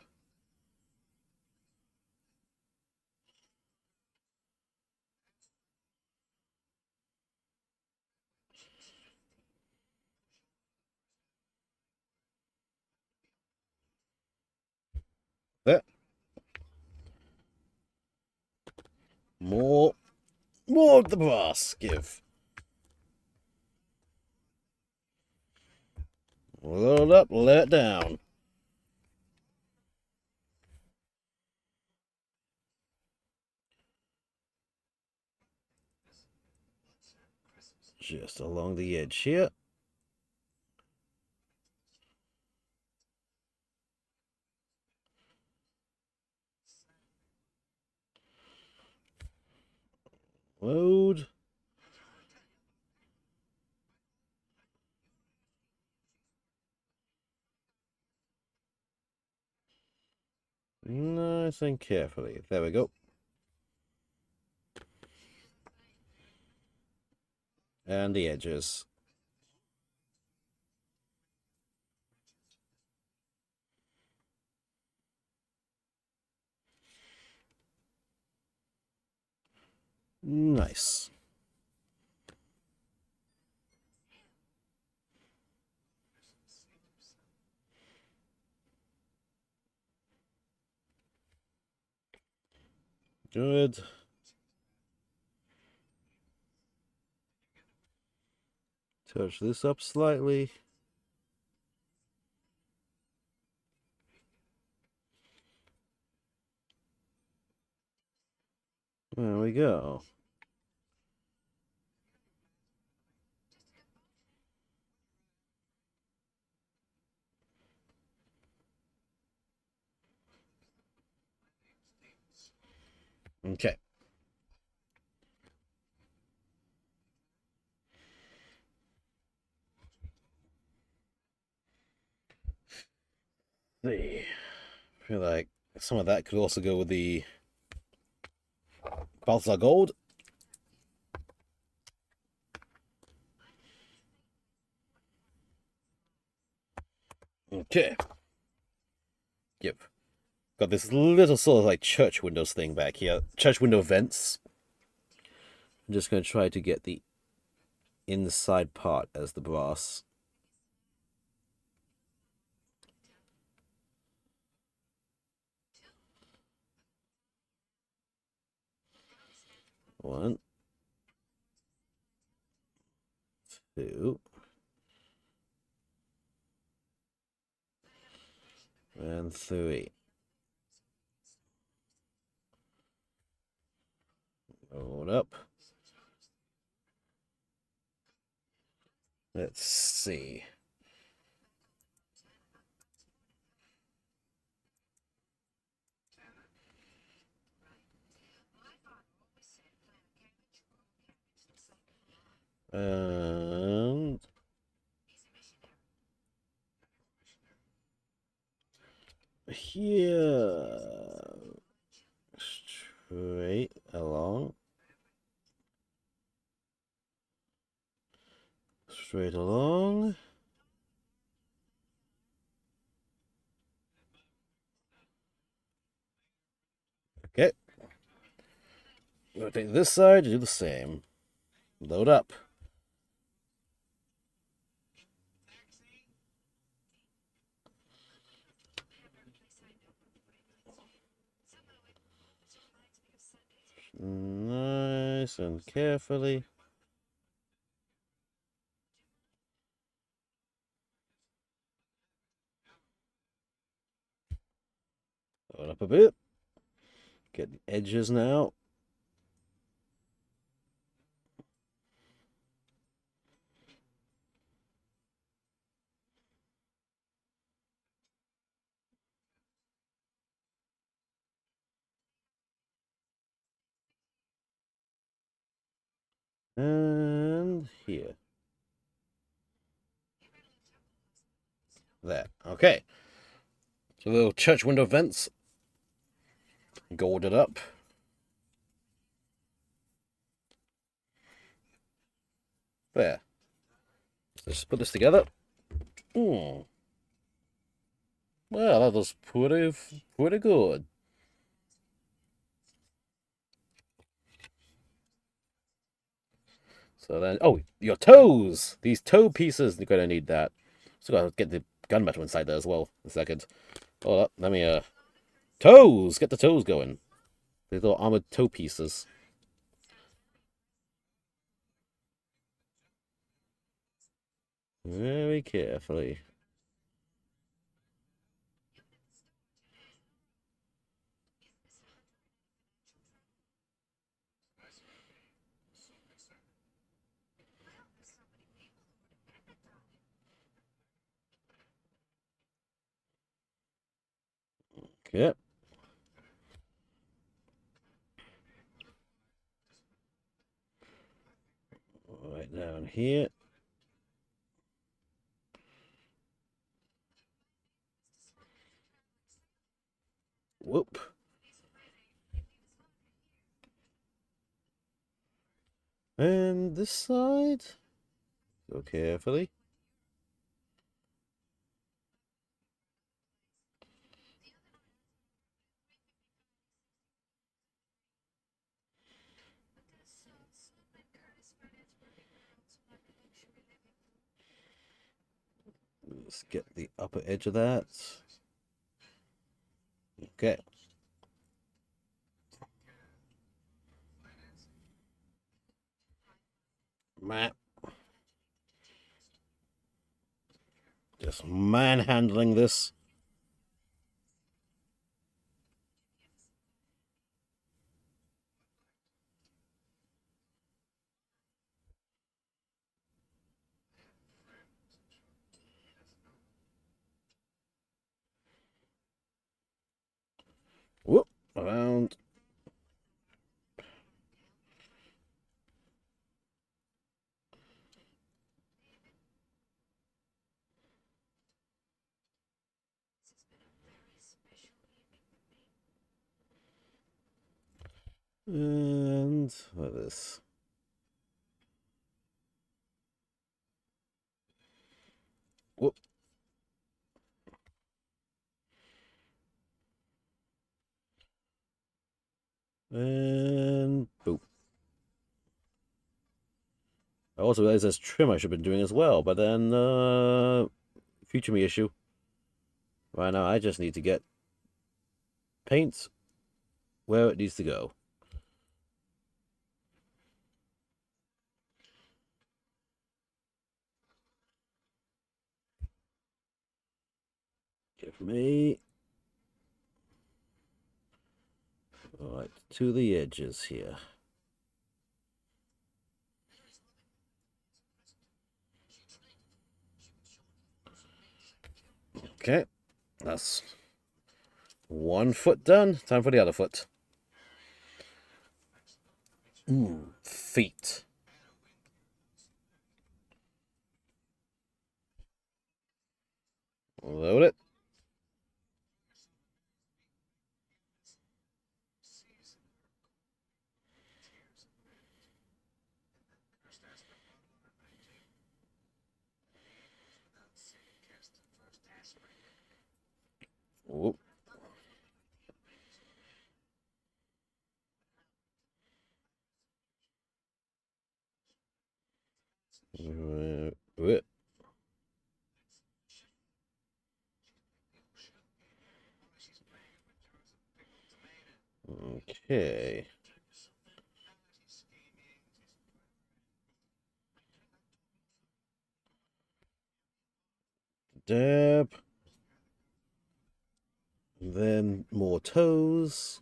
There. More of the brass. Give. Load up, let it down. Just along the edge here. Load. Nice and carefully. There we go. And the edges. Nice. Good. Touch this up slightly. There we go. Okay. See. I feel like some of that could also go with the Balthazar Gold. Okay. Yep. Got this little sort of like church windows thing back here. Church window vents. I'm just going to try to get the inside part as the brass. One. Two. And three. Hold up. Let's see. And here, straight along, straight along. Okay. Rotate this side to do the same. Load up. Nice and carefully. Load up a bit. Get the edges now. And here. There. Okay. So little church window vents. Golded up. There. Let's put this together. Well, that was pretty good. So then, oh, your toes! These toe pieces, you're gonna need that. So gotta get the gunmetal inside there as well. A second. Hold up, let me, toes! Get the toes going. These little armored toe pieces. Very carefully. Okay. Right down here. Whoop. And this side. Go carefully. Let's get the upper edge of that. Okay. Map. Just manhandling this. Whoop. Around. And what is this? Whoop. And boop. I also realized there's trim I should have been doing as well, but then future me issue. Right now I just need to get paint where it needs to go. Give me. Alright, to the edges here. Okay, that's one foot done. Time for the other foot. Feet. Load it. Whoop. Whoop. Okay. Dab. Then more toes.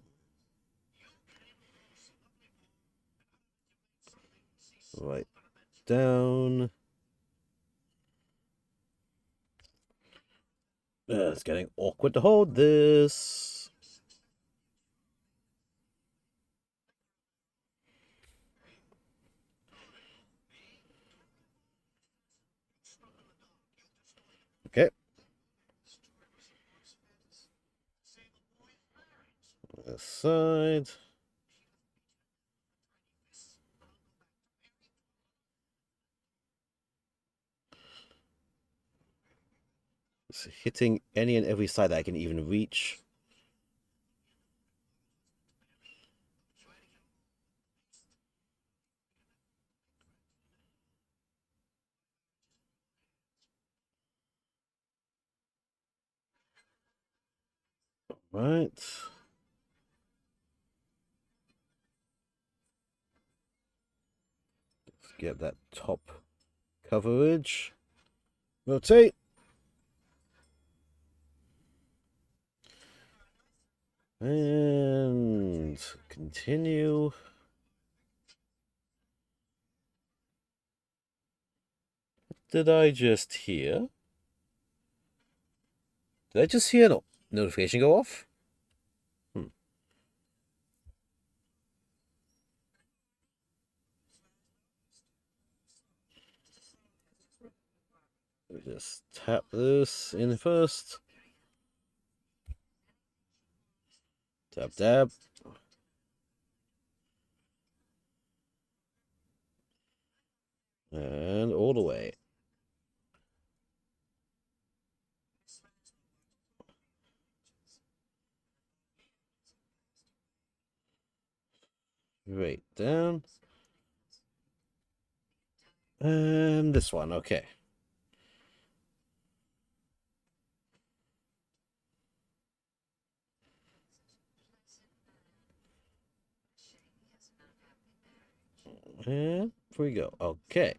Right down. It's getting awkward to hold this. Okay. This side. It's hitting any and every side that I can even reach. Right. Let's get that top coverage. Rotate. And continue. Did I just hear? Did I just hear a notification go off? Just tap this in first. Tap, tap. And all the way. Right down. And this one, okay. And here we go. Okay.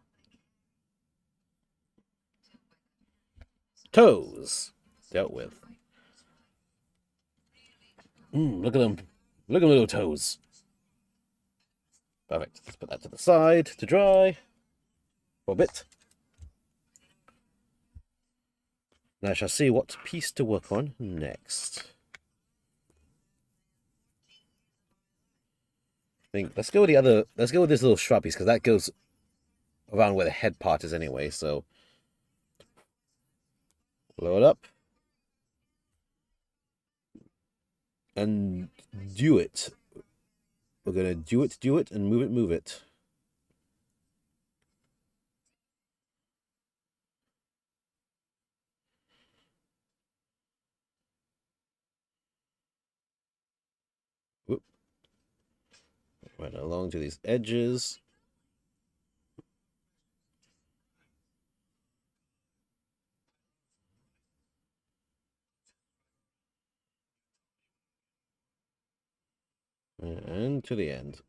Toes. Dealt with. Look at them. Look at them little toes. Perfect. Let's put that to the side to dry for a bit. Now I shall see what piece to work on next. I think let's go with the other. Let's go with this little shrub piece because that goes around where the head part is anyway. So blow it up and do it. We're gonna do it, and move it. Whoop. Right along to these edges. And to the end.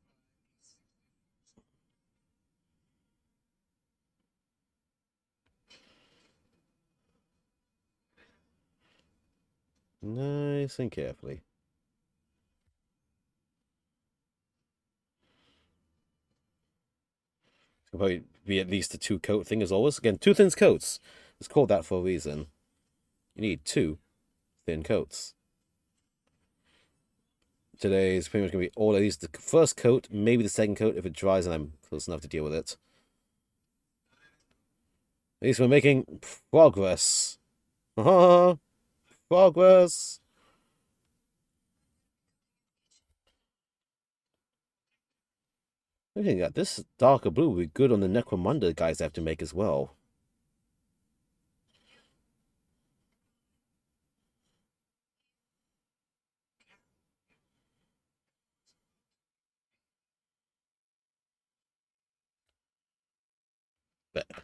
Nice and carefully. It's gonna probably be at least a 2-coat thing as always. Again, 2 thin coats. It's called that for a reason. You need 2 thin coats. Today is pretty much gonna be all at least the first coat, maybe the second coat if it dries and I'm close enough to deal with it. At least we're making progress. Progress. I think that this darker blue would be good on the Necromunda guys I have to make as well.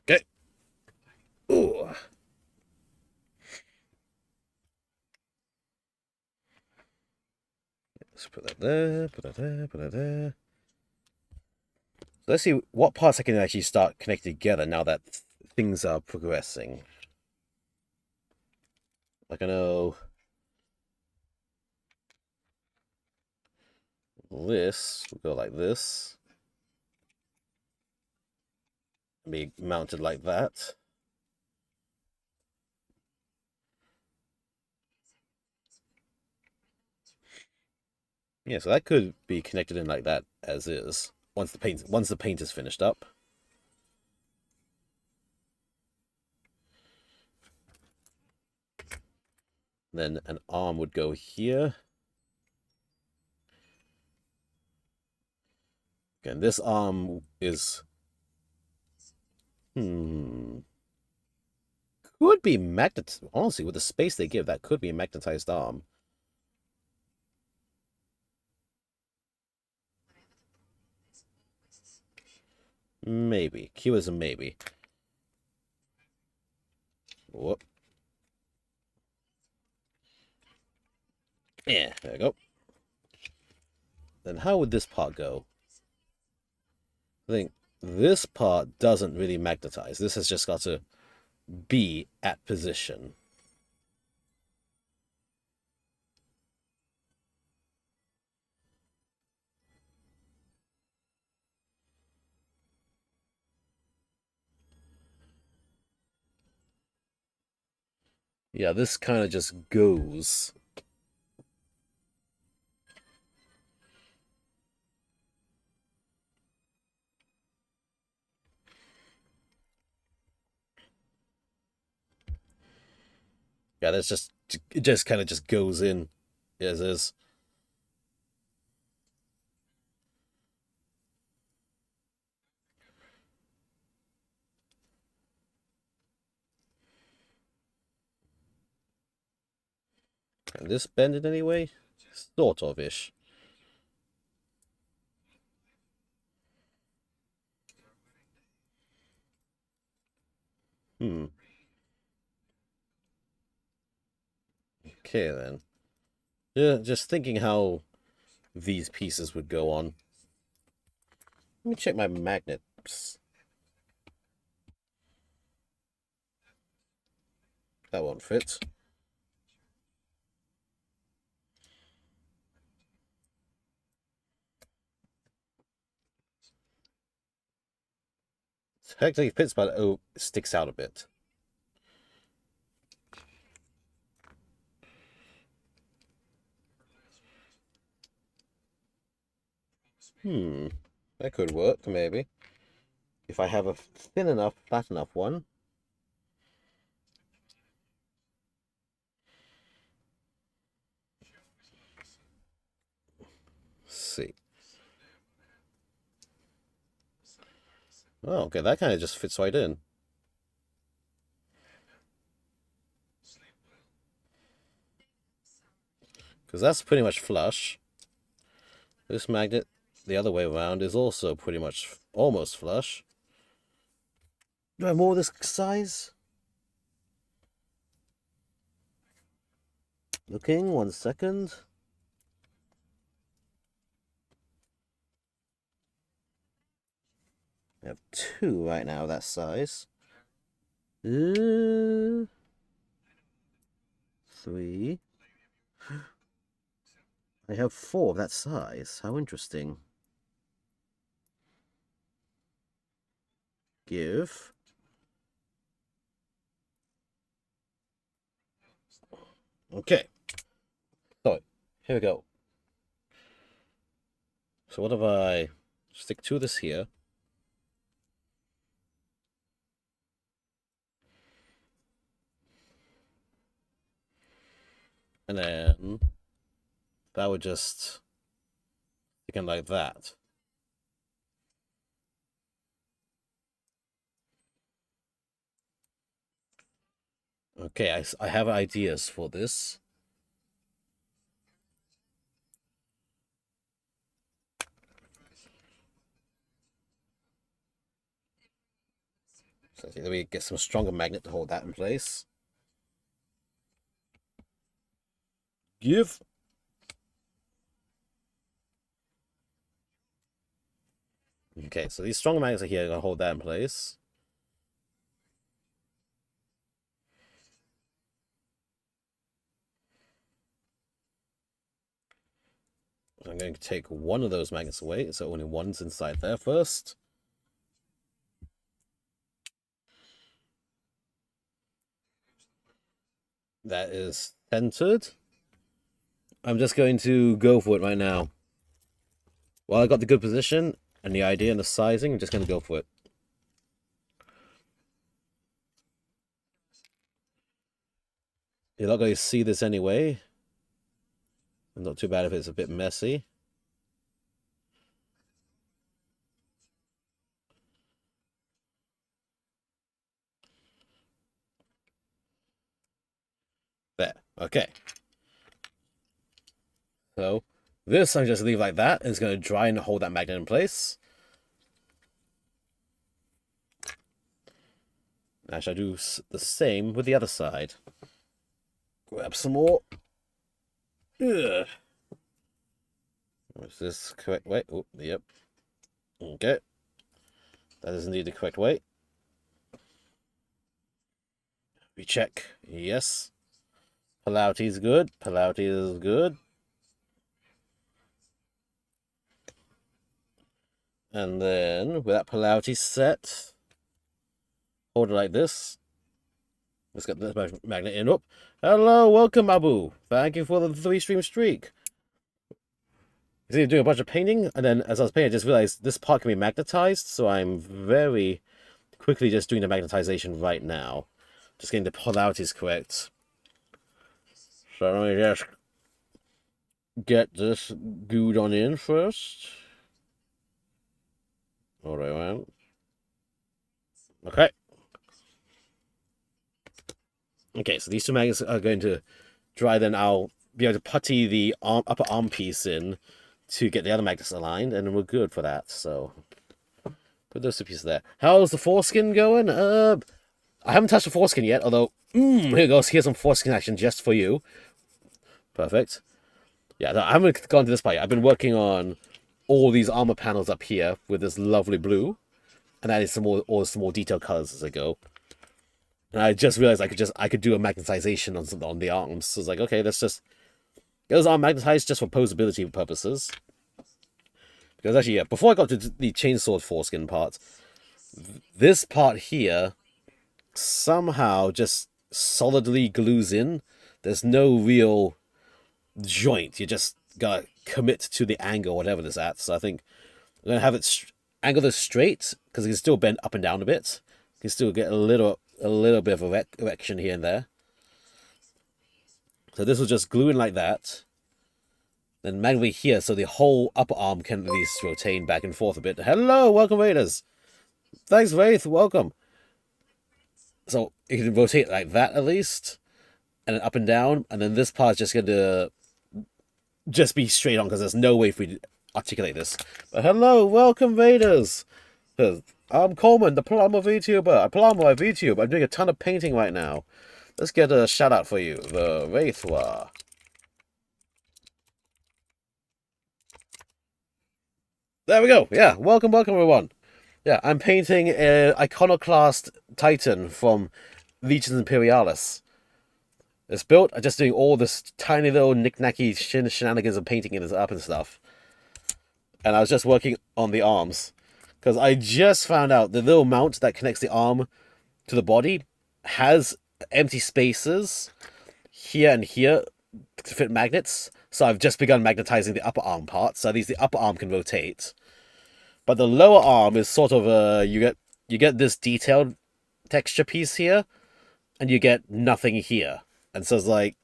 Okay. Ooh. Let's put that there, put that there, put that there. So let's see what parts I can actually start connecting together now that things are progressing. Like I know this will go like this. Be mounted like that. Yeah, so that could be connected in like that as is. Once the paint is finished up. Then an arm would go here. Again, this arm is could be magnet. Honestly, with the space they give, that could be a magnetized arm. Maybe. Q is a maybe. Whoop. Yeah, there we go. Then how would this part go? I think this part doesn't really magnetize. This has just got to be at position. Yeah, this kind of just goes. Yeah, that's just, it just kind of just goes in as is. Can this bend in any way? Sort of ish. Hmm. Okay then. Yeah, just thinking how these pieces would go on. Let me check my magnets. That won't fit. Technically fits, but oh, it sticks out a bit. That could work, maybe. If I have a thin enough, flat enough one. Let's see. Oh, okay, that kind of just fits right in. Because that's pretty much flush. This magnet, the other way around, is also pretty much almost flush. Do I have more of this size? Looking, 1 second. I have 2 right now, that size. 3. I have 4 of that size. How interesting. Give. Okay. So, here we go. So what if I stick to this here? And then that would just stick in like that. Okay, I have ideas for this. So let me get some stronger magnet to hold that in place. Give. Okay, so these stronger magnets are here, gonna hold that in place. So I'm going to take one of those magnets away, so only one's inside there first. That is centered. I'm just going to go for it right now. While I got the good position and the idea and the sizing, I'm just going to go for it. You're not going to see this anyway. Not too bad if it's a bit messy. There. Okay. So this I just leave like that. And it's going to dry and hold that magnet in place. I shall do the same with the other side. Grab some more. Ugh. Is this correct way? Oh, yep. Okay. That is indeed the correct way. Recheck. Yes. Polarity is good. Polarity is good. And then, with that polarity set, hold it like this. Let's get the magnet in. Up. Hello, welcome, Abu. Thank you for the 3-stream streak. You see, I'm doing a bunch of painting, and then as I was painting, I just realized this part can be magnetized, so I'm very quickly just doing the magnetization right now. Just getting the polarities correct. So let me just get this glued on in first. All right, man. Okay. Okay, so these two magnets are going to dry. Then I'll be able to putty the upper arm piece in to get the other magnets aligned, and we're good for that. So put those two pieces there. How's the foreskin going? I haven't touched the foreskin yet, although here goes. Here's some foreskin action just for you. Perfect. Yeah, I haven't gone to this part yet. I've been working on all these armor panels up here with this lovely blue, and adding some more detailed colors as I go. And I just realized I could do a magnetization on the arms. So it's like, okay, let's just get those arms magnetized just for posability purposes. Because actually, yeah, before I got to the chainsaw foreskin part, this part here somehow just solidly glues in. There's no real joint. You just gotta commit to the angle, whatever this at. So I think I'm gonna have it angle this straight because it can still bend up and down a bit. You can still get a little bit of erection here and there. So this will just glue in like that. Then manually here, so the whole upper arm can at least rotate back and forth a bit. Hello, welcome Raiders. Thanks, Wraith, welcome. So you can rotate like that at least, and then up and down, and then this part's just going to just be straight on because there's no way if we articulate this. But hello, welcome Raiders. I'm Coleman, the Plumber VTuber. I'm Plumber VTube. I'm doing a ton of painting right now. Let's get a shout out for you, the Wraithwa. There we go. Yeah, welcome everyone. Yeah, I'm painting an Iconoclast Titan from Legions Imperialis. It's built. I'm just doing all this tiny little knick-knacky shenanigans of painting it up and stuff. And I was just working on the arms. Because I just found out the little mount that connects the arm to the body has empty spaces here and here to fit magnets. So I've just begun magnetizing the upper arm part. So at least the upper arm can rotate. But the lower arm is sort of you get this detailed texture piece here, and you get nothing here. And so it's like,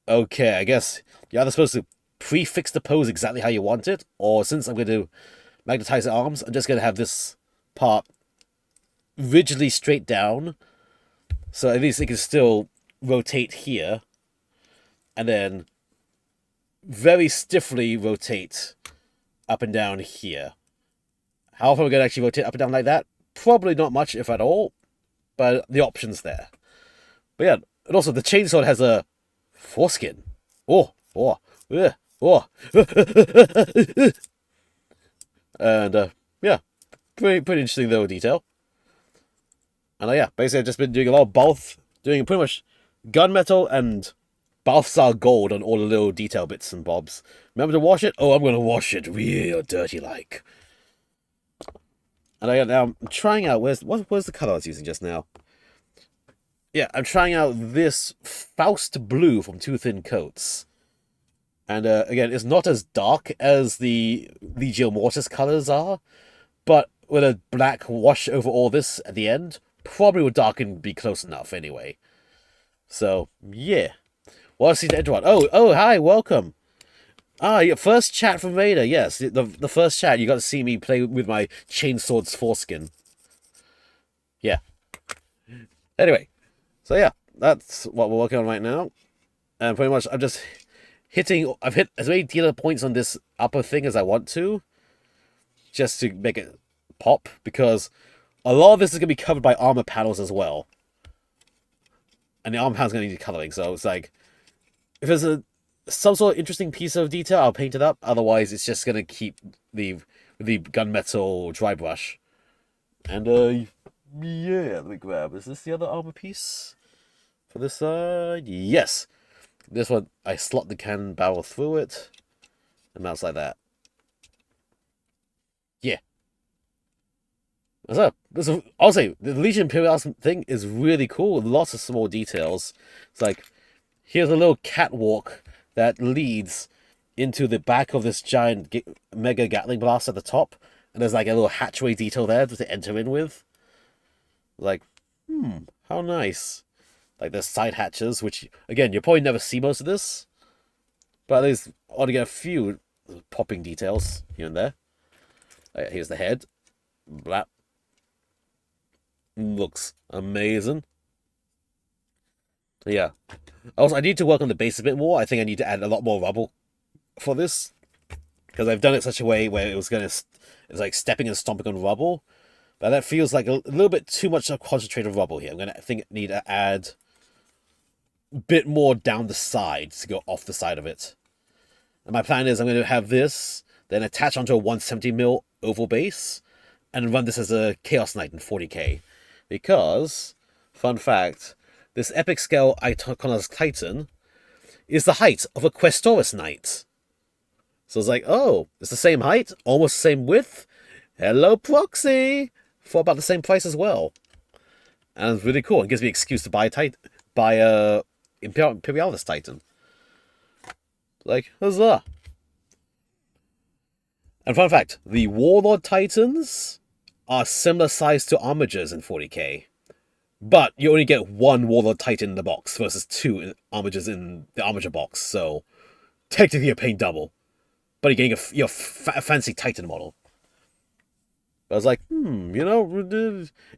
okay, I guess you're either supposed to prefix the pose exactly how you want it, or since I'm going to magnetize the arms, I'm just going to have this part rigidly straight down, so at least it can still rotate here, and then very stiffly rotate up and down here. How often we're going to actually rotate up and down like that? Probably not much, if at all, but the option's there. But yeah, and also the chainsaw has a foreskin. And yeah, pretty interesting little detail. And yeah, basically I've just been doing a lot of both, doing pretty much gunmetal and Balthazar gold on all the little detail bits and bobs. Remember to wash it? Oh, I'm going to wash it real dirty like. And now I'm trying out, where's the color I was using just now? Yeah, I'm trying out this Faust Blue from Two Thin Coats. And again, it's not as dark as the Legio Mortis colors are, but with a black wash over all this at the end, probably would darken be close enough anyway. So, yeah. Well, I see the Edward. Oh, hi, welcome. Ah, your first chat from Vader. Yes, the first chat you got to see me play with my chainsword's foreskin. Yeah. Anyway, so yeah, that's what we're working on right now, and pretty much I've hit as many dealer points on this upper thing as I want to, just to make it pop, because a lot of this is gonna be covered by armor panels as well, and the armor panel's gonna need coloring. So it's like, if there's some sort of interesting piece of detail, I'll paint it up. Otherwise, it's just gonna keep the gunmetal dry brush. And yeah, let me grab. Is this the other armor piece for this side? Yes, this one. I slot the cannon barrel through it, and mounts like that. Yeah. What's up? I'll say the Legion Imperialis thing is really cool. Lots of small details. It's like, here's a little catwalk that leads into the back of this giant mega Gatling blast at the top, and there's like a little hatchway detail there to enter in with. Like, how nice. Like there's side hatches, which again you probably never see most of this, but there's ought to get a few popping details here and there. Here's the head. Blap. Looks amazing. Yeah. Also, I need to work on the base a bit more. I think I need to add a lot more rubble for this because I've done it such a way where it's like stepping and stomping on rubble, but that feels like a little bit too much of concentrated rubble here. I think I need to add a bit more down the sides to go off the side of it. And my plan is I'm going to have this then attach onto a 170mm oval base and run this as a Chaos Knight in 40k because, fun fact, this epic scale Iconoclast Titan is the height of a Questoris Knight. So it's like, oh, it's the same height, almost the same width. Hello, proxy! For about the same price as well. And it's really cool. It gives me an excuse to buy a Imperialis Titan. Like, huzzah! And fun fact, the Warlord Titans are similar size to Armigers in 40k. But you only get one Warlord Titan in the box versus two Armigers in the Armiger box. So, technically you're paying double. But you're getting a fancy Titan model. I was like,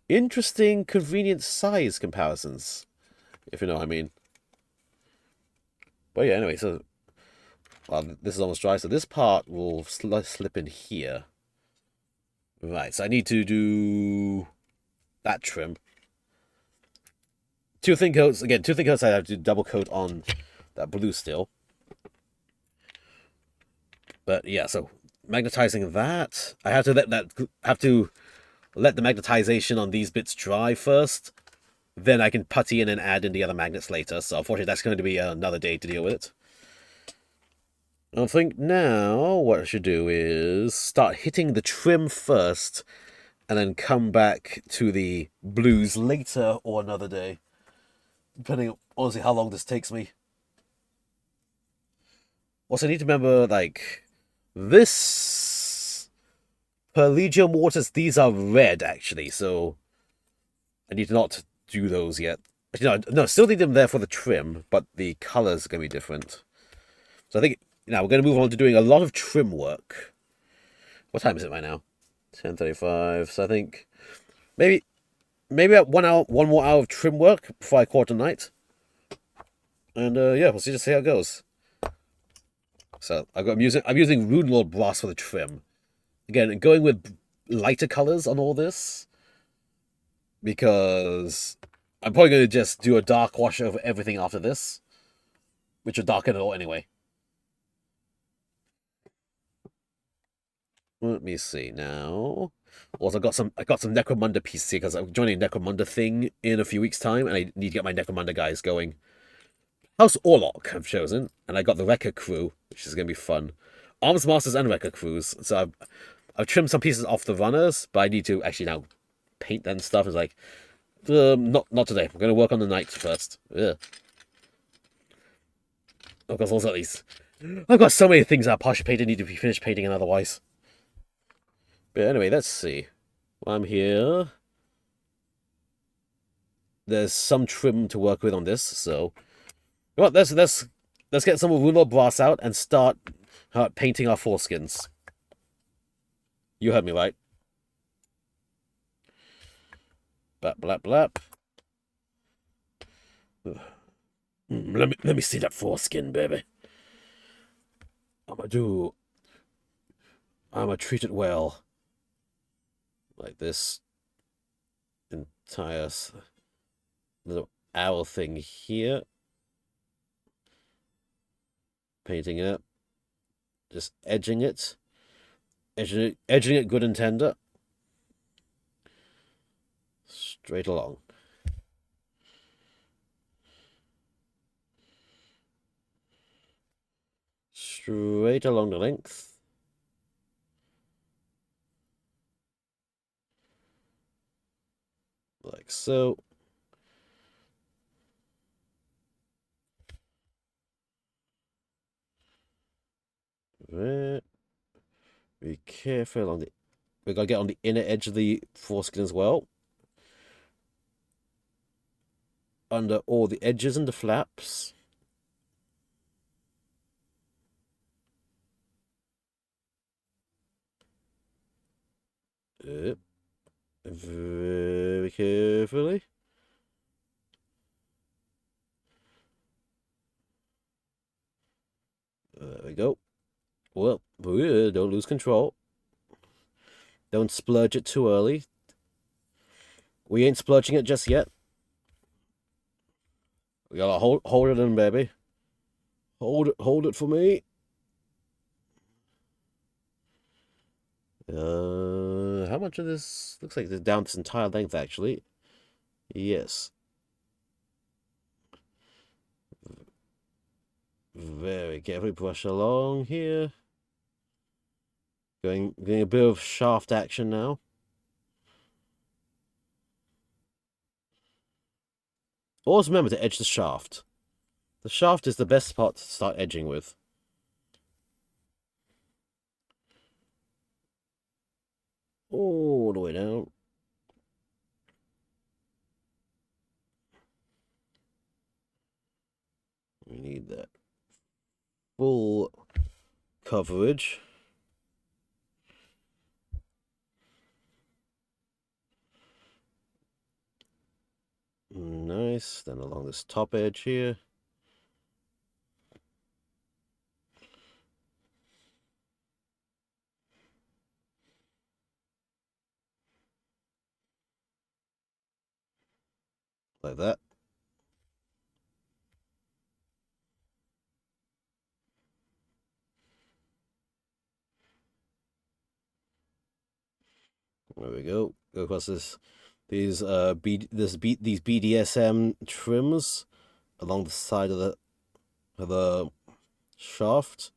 interesting, convenient size comparisons, if you know what I mean. But yeah, anyway, so this is almost dry, so this part will slip in here. Right, so I need to do that trim. Two thin coats I have to double coat on that blue still. But yeah, so magnetizing that, I have to let the magnetization on these bits dry first. Then I can putty in and add in the other magnets later. So unfortunately, that's going to be another day to deal with it. I think now what I should do is start hitting the trim first, and then come back to the blues later or another day, depending on honestly how long this takes me. Also, I need to remember, like, this per Legion Waters, these are red actually, so I need to not do those yet. No, still need them there for the trim, but the colors are going to be different. So I think now we're going to move on to doing a lot of trim work. What time is it right now? 10:35. So I think maybe at 1 hour, one more hour of trim work before I call it a night. And yeah, we'll see how it goes. So I'm using Rune Lord Brass for the trim. Again, going with lighter colors on all this because I'm probably going to just do a dark wash over everything after this, which will darken it all anyway. Let me see now. Also, I got some Necromunda pieces here because I'm joining a Necromunda thing in a few weeks' time, and I need to get my Necromunda guys going. House Orlok I've chosen, and I got the Wrecker crew, which is going to be fun. Arms Masters and Wrecker crews. So I've trimmed some pieces off the runners, but I need to actually now paint that and stuff. It's like, not today. I'm going to work on the knights first. Ugh. Of course, also these. I've got so many things that are partially painted, need to be finished painting and otherwise. But anyway, let's see. While I'm here, there's some trim to work with on this, so well, let's get some of Rune Lord Brass out and start painting our foreskins. You heard me right. Blap blap blap. Let me see that foreskin, baby. I'ma treat it well. Like this entire little owl thing here. Painting it. Just edging it. Edging it good and tender. Straight along. Straight along the length. Like so. There. Be careful on the... We've got to get on the inner edge of the foreskin as well. under all the edges and the flaps. Very carefully. There we go. Well, don't lose control. Don't splurge it too early. We ain't splurging it just yet. We gotta hold it in, baby. Hold it for me. How much of this? Looks like it's down this entire length, actually. Yes. Very carefully brush along here. Getting a bit of shaft action now. Always remember to edge the shaft. The shaft is the best part to start edging with. All the way down. We need that full coverage. Nice. Then along this top edge here. Like that. There we go. Go across these BDSM trims along the side of the shaft.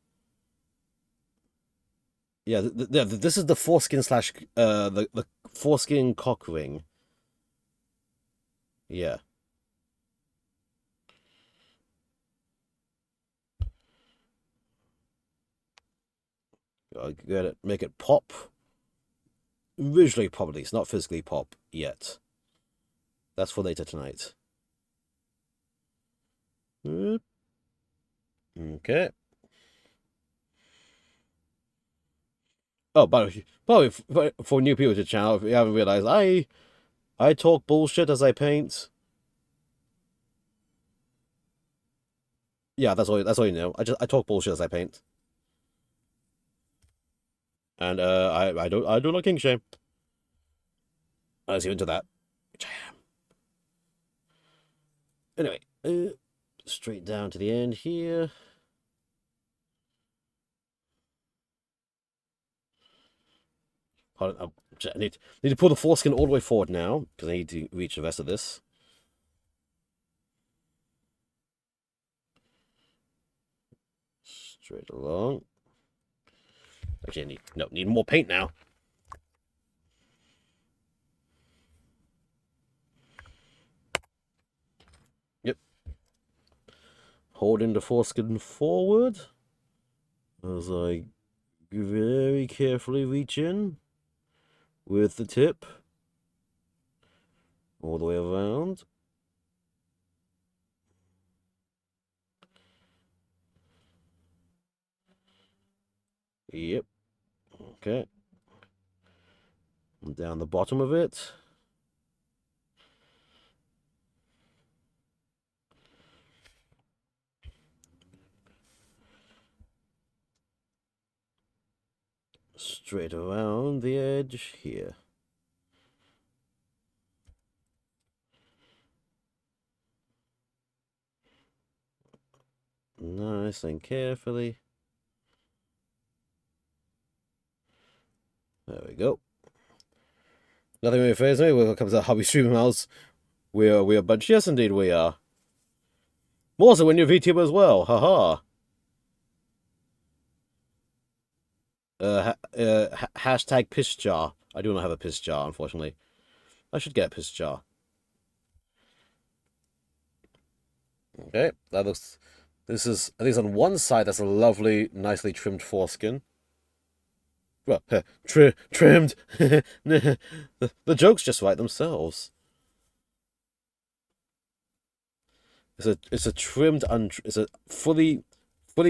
Yeah, this is the foreskin slash the foreskin cock ring. Yeah. I get it. Make it pop. Visually pop at least, not physically pop yet. That's for later tonight. Okay. Oh, by the way, for new people to the channel, if you haven't realized, I talk bullshit as I paint. Yeah, that's all you know. I talk bullshit as I paint. And I do not king shame. As you into that. Which I am. Anyway, straight down to the end here. Hold on, I need to pull the foreskin all the way forward now, because I need to reach the rest of this. Straight along. Actually, I need more paint now. Yep. Holding the foreskin forward as I very carefully reach in with the tip all the way around. Yep. Okay. And down the bottom of it. Straight around the edge here. Nice and carefully. There we go. Nothing really phases me when it comes to hobby streaming mouse. We are a bunch. Yes, indeed, we are. More so when you're VTuber as well. Haha. Hashtag piss jar. I do not have a piss jar, unfortunately. I should get a piss jar. Okay, that looks. This is at least on one side. That's a lovely, nicely trimmed foreskin. Well, trimmed. The jokes just write themselves. it's a trimmed it's a fully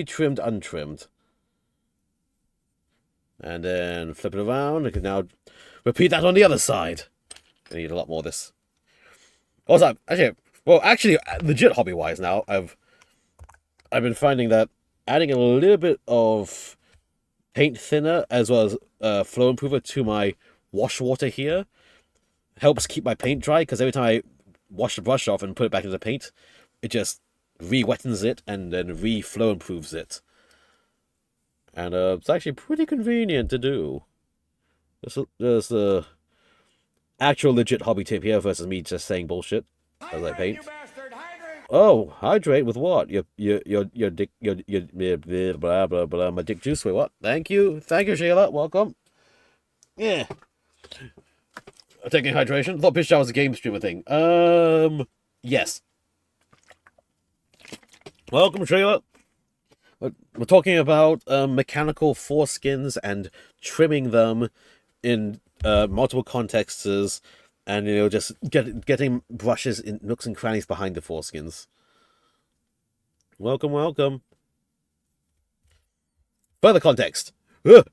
trimmed untrimmed. And then flip it around. I can now repeat that on the other side. I need a lot more of this. Also, actually, legit hobby wise now, I've been finding that adding a little bit of paint thinner as well as flow improver to my wash water here helps keep my paint dry, because every time I wash the brush off and put it back into the paint, it just re-wettens it and then re-flow improves it. And it's actually pretty convenient to do. There's the actual legit hobby tip here versus me just saying bullshit as I paint. Oh, hydrate with what? Your dick your blah blah blah. My dick juice. Wait, what? Thank you, Sheila. Welcome. Yeah, taking hydration. Thought Pitch was a game streamer thing. Yes. Welcome, Sheila. We're talking about mechanical foreskins and trimming them in multiple contexts, and just getting brushes in nooks and crannies behind the foreskins. Welcome, welcome. Further context. Oh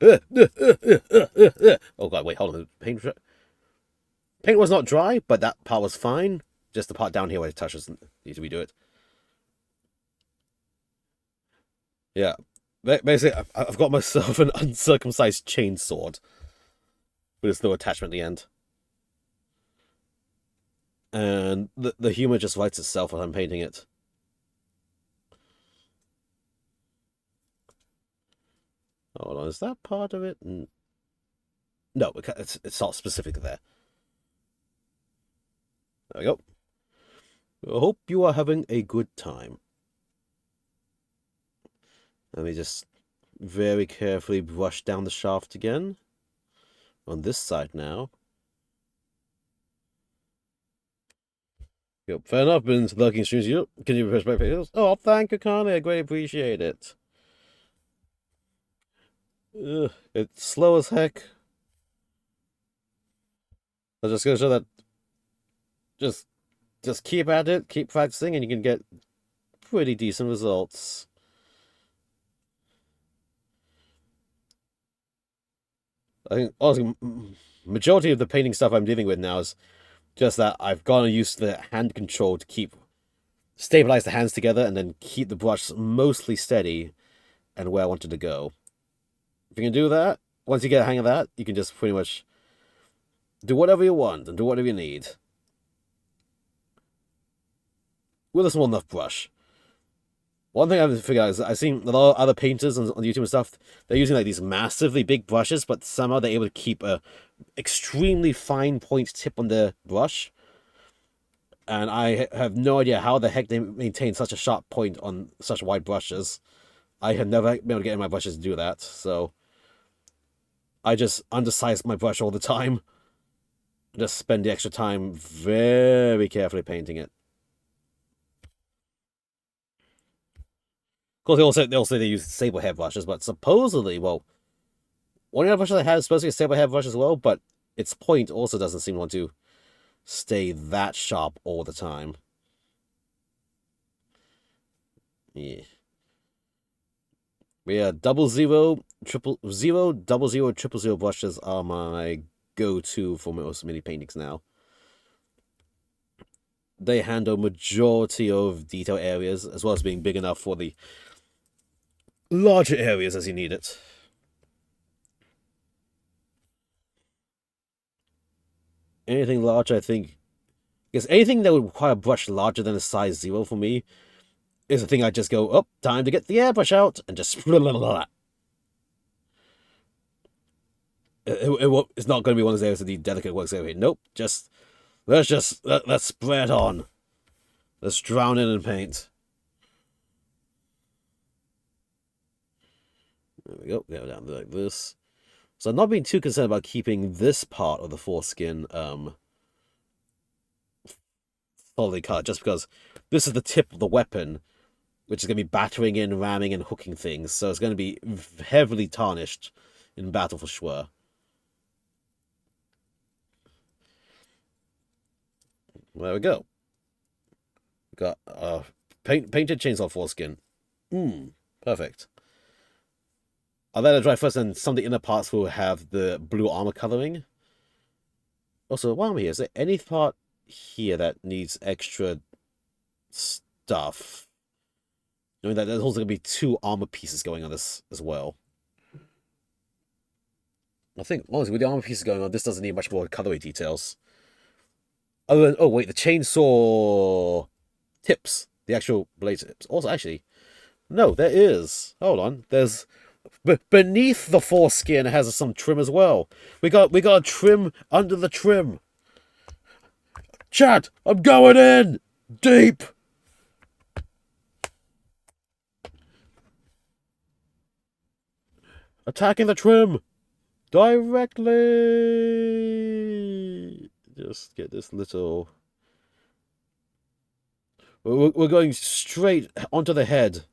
god, wait, hold on. Paint was not dry, but that part was fine. Just the part down here where it touches, need to redo it. Yeah, basically, I've got myself an uncircumcised chainsword with no attachment at the end. And the humor just writes itself when I'm painting it. Hold on, is that part of it? No, it's not specifically there. There we go. I hope you are having a good time. Let me just very carefully brush down the shaft again. On this side now. Yep, fair enough. Been lurking streams. You can you press my videos? Oh, thank you, Connie. I greatly appreciate it. It's slow as heck. I'm just gonna show that. Just keep at it, keep practicing, and you can get pretty decent results. I think honestly, majority of the painting stuff I'm dealing with now is just that I've got to use the hand control to stabilize the hands together and then keep the brush mostly steady and where I want it to go. If you can do that, once you get a hang of that, you can just pretty much do whatever you want and do whatever you need with a small enough brush. One thing I've figured out is I've seen a lot of other painters on YouTube and stuff, they're using like these massively big brushes, but somehow they're able to keep a extremely fine point tip on the brush. And I have no idea how the heck they maintain such a sharp point on such wide brushes. I have never been able to get in my brushes to do that, so I just undersize my brush all the time. Just spend the extra time very carefully painting it. Of course, they also say they use sable hair brushes, but supposedly, well, one of the brushes I have is supposed to be a sable hair brush as well, but its point also doesn't seem to want to stay that sharp all the time. Yeah. Yeah, 000, 000, 000, 000 brushes are my go-to for most mini paintings now. They handle majority of detail areas, as well as being big enough for the larger areas as you need it. Anything larger, I think, because anything that would require a brush larger than a size 0 for me is the thing I just go, oh, time to get the airbrush out, and just it's not going to be one of those areas that need delicate works over here. Nope, let's spread on. Let's drown it in paint. There we go. Go down like this. So I'm not being too concerned about keeping this part of the foreskin solidly cut, just because this is the tip of the weapon, which is going to be battering in, ramming, and hooking things. So it's going to be heavily tarnished in battle for sure. There we go. Got painted chainsaw foreskin. Perfect. I'll let it dry first, and some of the inner parts will have the blue armor coloring. Also, while I'm here, is there any part here that needs extra stuff? Knowing that there's also going to be 2 armor pieces going on this as well. I think, honestly, with the armor pieces going on, this doesn't need much more colorway details. Oh, wait, the chainsaw tips. The actual blade tips. Also, actually, no, there is. Hold on. There's... beneath the foreskin has some trim as well. We got a trim under the trim. Chat, I'm going in! Deep! Attacking the trim! Directly! Just get this little... We're going straight onto the head.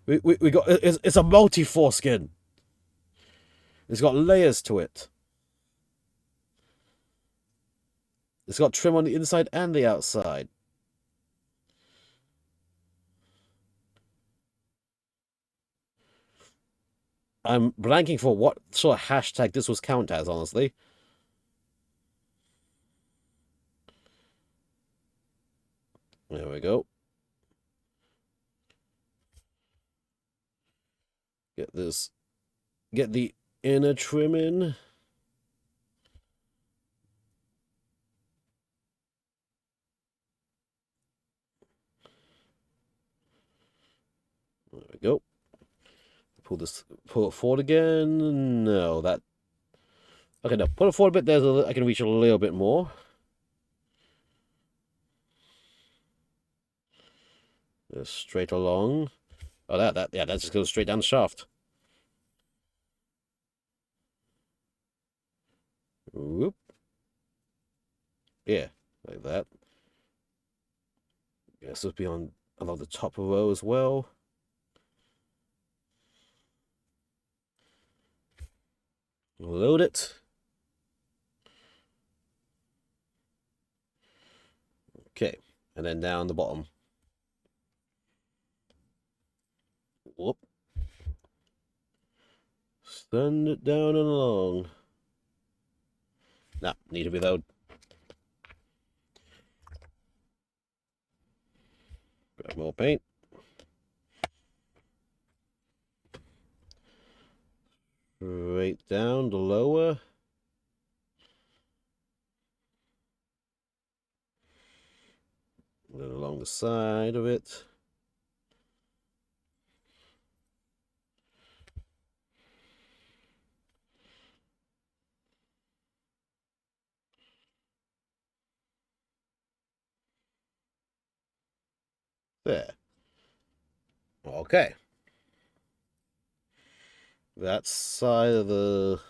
We got... It's a multi-foreskin. It's got layers to it. It's got trim on the inside and the outside. I'm blanking for what sort of hashtag this was count as, honestly. There we go. Get this. Get the inner trim in. There we go. Pull it forward again. No, that... Okay, no, pull it forward a bit. I can reach a little bit more. Just straight along. Oh, yeah, that just goes straight down the shaft. Whoop. Yeah, like that. Yeah, this will be on along the top row as well. Load it. Okay, and then down the bottom. Whoop. Send it down and along. Nah, need to reload. Grab more paint. Right down the lower. And then along the side of it. There. Okay. That side of the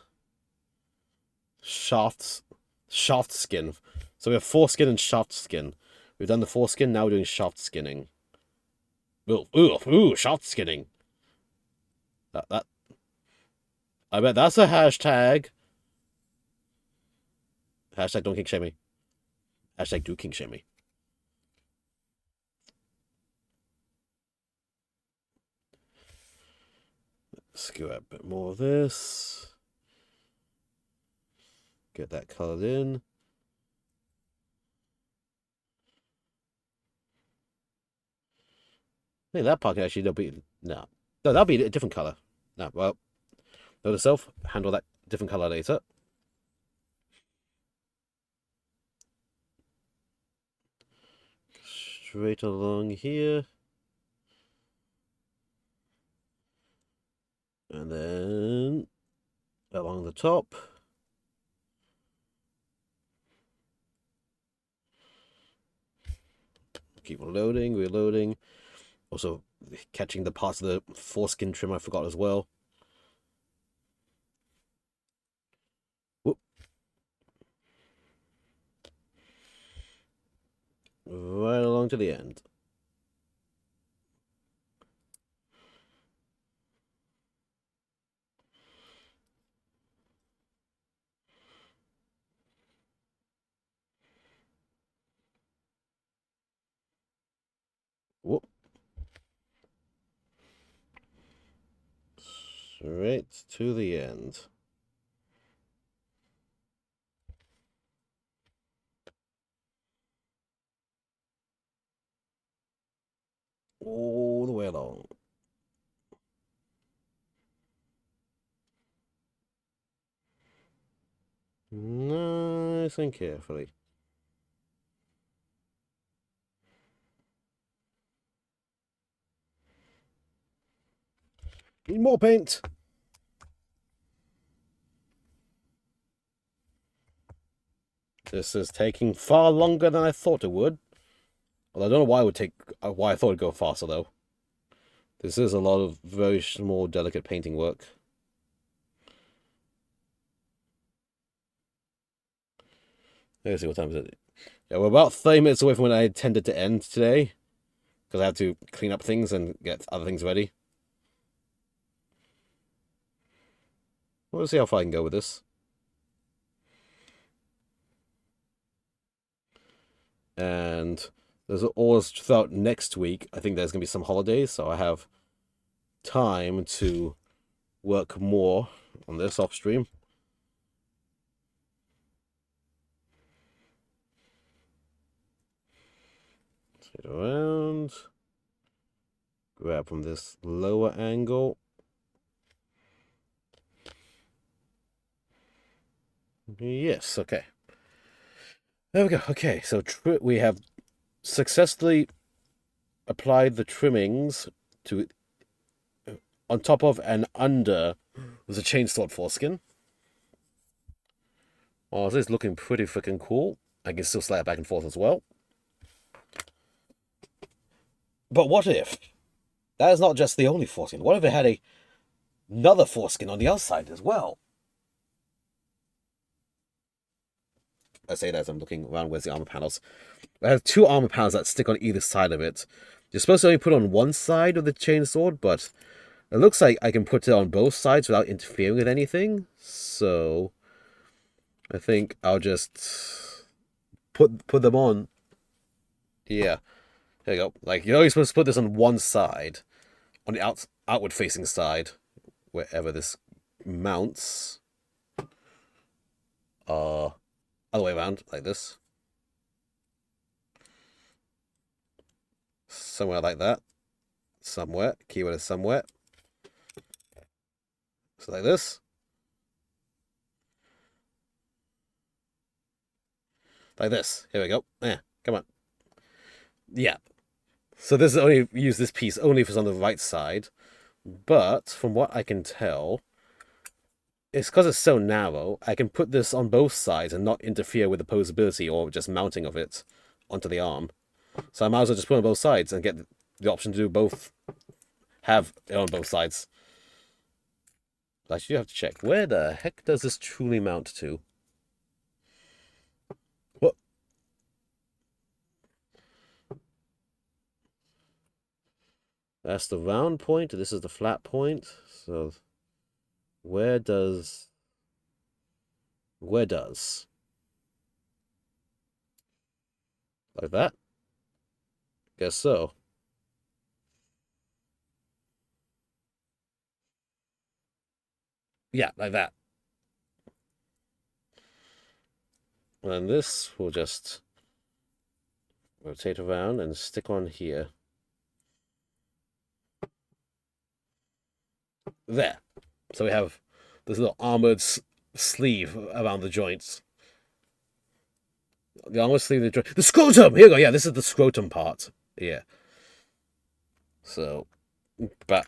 shaft skin. So we have foreskin and shaft skin. We've done the foreskin, now we're doing shaft skinning. Ooh, shaft skinning. That I bet that's a hashtag. Hashtag don't kink shame me. Hashtag do kink shame me. Let's go a bit more of this. Get that colored in. I think that part can actually be no. No, that'll be a different color. No, well, note itself, handle that different color later. Straight along here. And then along the top. Keep loading, reloading. Also catching the parts of the foreskin trim I forgot as well. Whoop. Right along to the end. Straight to the end. All the way along. Nice and carefully. Need more paint. This is taking far longer than I thought it would. Well, I don't know why it would take. Why I thought it'd go faster though. This is a lot of very small, delicate painting work. Let's see what time is it. Yeah, we're about 30 minutes away from when I intended to end today, because I have to clean up things and get other things ready. We'll see how far I can go with this. And there's always throughout next week, I think there's going to be some holidays, so I have time to work more on this off stream. Take it around. Grab from this lower angle. Yes, okay. There we go. Okay, so we have successfully applied the trimmings to on top of and under the chainsaw foreskin. Oh, this is looking pretty freaking cool. I can still slide it back and forth as well. But what if that is not just the only foreskin? What if it had another foreskin on the outside as well? I say that as I'm looking around. Where's the armor panels? I have 2 armor panels that stick on either side of it. You're supposed to only put on one side of the chainsaw, but it looks like I can put it on both sides without interfering with anything. So I think I'll just put them on. Yeah, there you go. Like, you're only supposed to put this on one side, on the outward facing side, wherever this mounts. Other way around, like this. Somewhere like that. Somewhere. Keyword is somewhere. So like this. Like this. Here we go. Yeah, come on. Yeah. So this is only use this piece only if it's on the right side. But from what I can tell, it's because it's so narrow, I can put this on both sides and not interfere with the posability or just mounting of it onto the arm. So I might as well just put it on both sides and get the option to do both. Have it on both sides. Actually, you have to check. Where the heck does this truly mount to? What? That's the round point. This is the flat point. So where does... Like that? Guess so. Yeah, like that. And this will just rotate around and stick on here. There. So we have this little armored sleeve around the joints. The armored sleeve, the scrotum! Here we go, yeah, this is the scrotum part. Yeah. So, bap.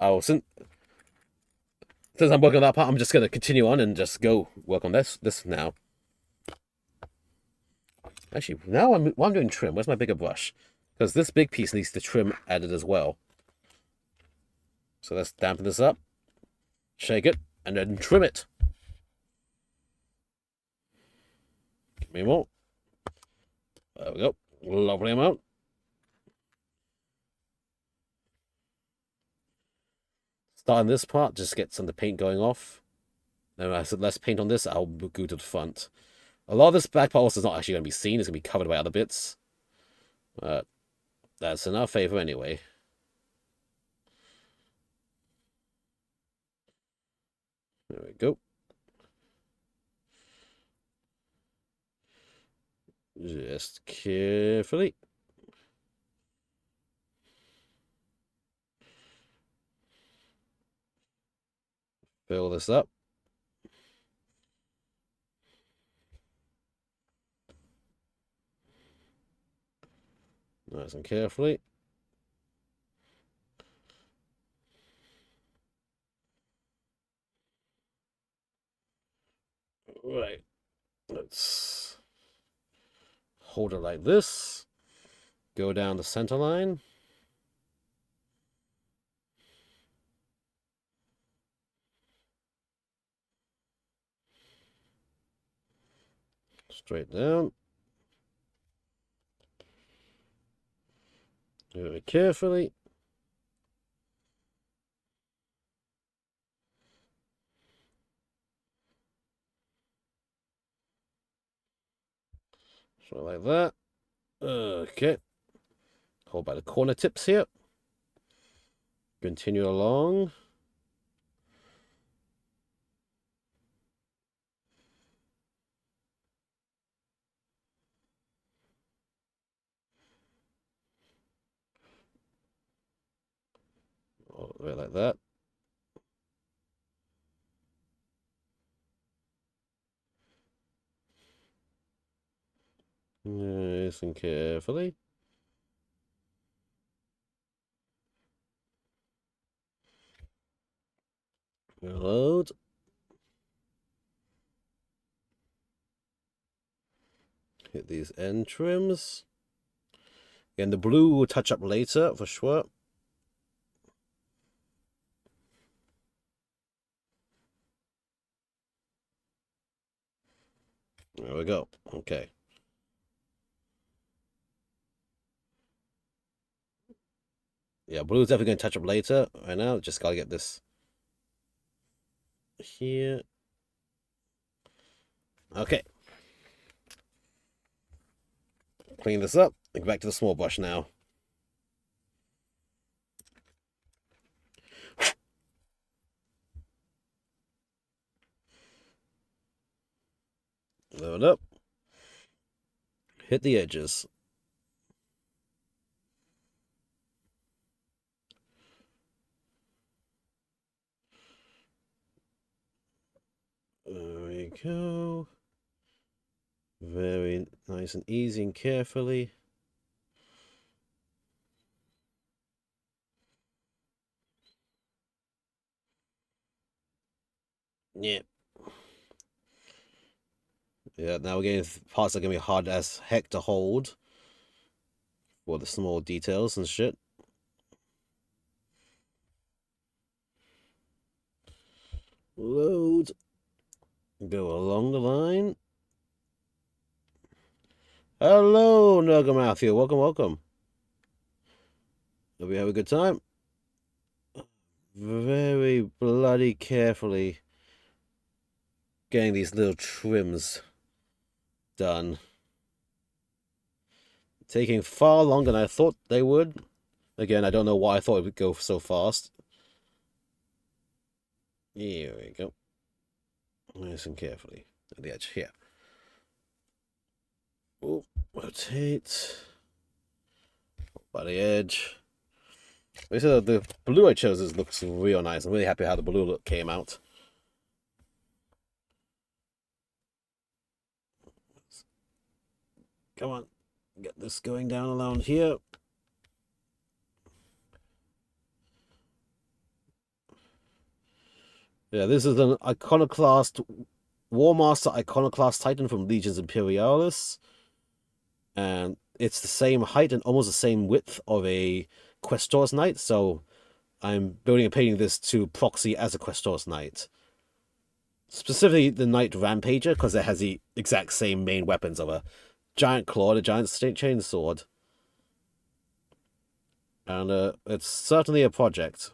Oh, since I'm working on that part, I'm just going to continue on and just go work on this now. Actually, now while I'm doing trim, where's my bigger brush? Because this big piece needs the trim added as well. So let's dampen this up, shake it, and then trim it. Give me more. There we go. Lovely amount. Starting this part, just get some of the paint going off. Then I said less paint on this, I'll go to the front. A lot of this back part also is not actually going to be seen. It's going to be covered by other bits. But that's in our favor anyway. There we go. Just carefully. Fill this up. Nice and carefully. Right. Let's hold it like this. Go down the center line. Straight down. Very carefully. So like that. Okay. Hold by the corner tips here. Continue along. All the way like that. Nice and carefully. Reload. Hit these end trims. And the blue will touch up later for sure. There we go. Okay. Yeah, blue's definitely going to touch up later. Right now, just got to get this here. Okay. Clean this up. Go back to the small brush now. Load up. Hit the edges. There we go. Very nice and easy and carefully. Yeah. Yeah, now we're getting parts that are going to be hard as heck to hold. For the small details and shit. Load. Go along the line. Hello, Nugger Matthew. Welcome, welcome. Hope you have a good time. Very bloody carefully getting these little trims done. Taking far longer than I thought they would. Again, I don't know why I thought it would go so fast. Here we go. Nice and carefully. At the edge here. Oh, rotate. By the edge. The blue I chose looks real nice. I'm really happy how the blue look came out. Come on. Get this going down around here. Yeah, this is an Iconoclast Warmaster Iconoclast Titan from Legions Imperialis. And it's the same height and almost the same width of a Questor's Knight, so I'm building and painting this to proxy as a Questor's Knight. Specifically the Knight Rampager, because it has the exact same main weapons of a giant claw and a giant chainsword. And it's certainly a project.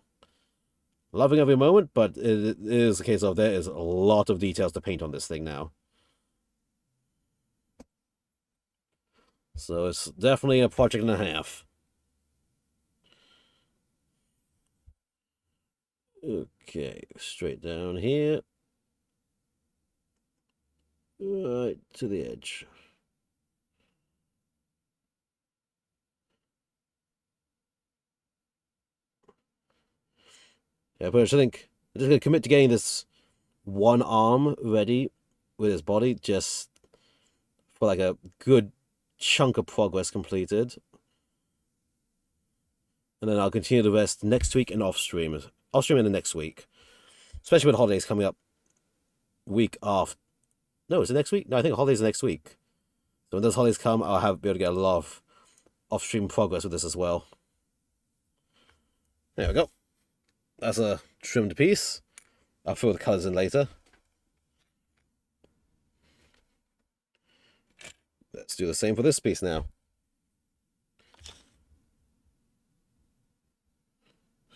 Loving every moment, but it is a case of there is a lot of details to paint on this thing now. So it's definitely a project and a half. Okay, straight down here. Right to the edge. Yeah, but I think I'm just gonna commit to getting this one arm ready with his body just for like a good chunk of progress completed. And then I'll continue the rest next week and off stream. Off stream in the next week. Especially with holidays coming up week after. No, is it next week? No, I think holidays are next week. So when those holidays come, I'll be able to get a lot of off stream progress with this as well. There we go. That's a trimmed piece. I'll fill the colours in later. Let's do the same for this piece now.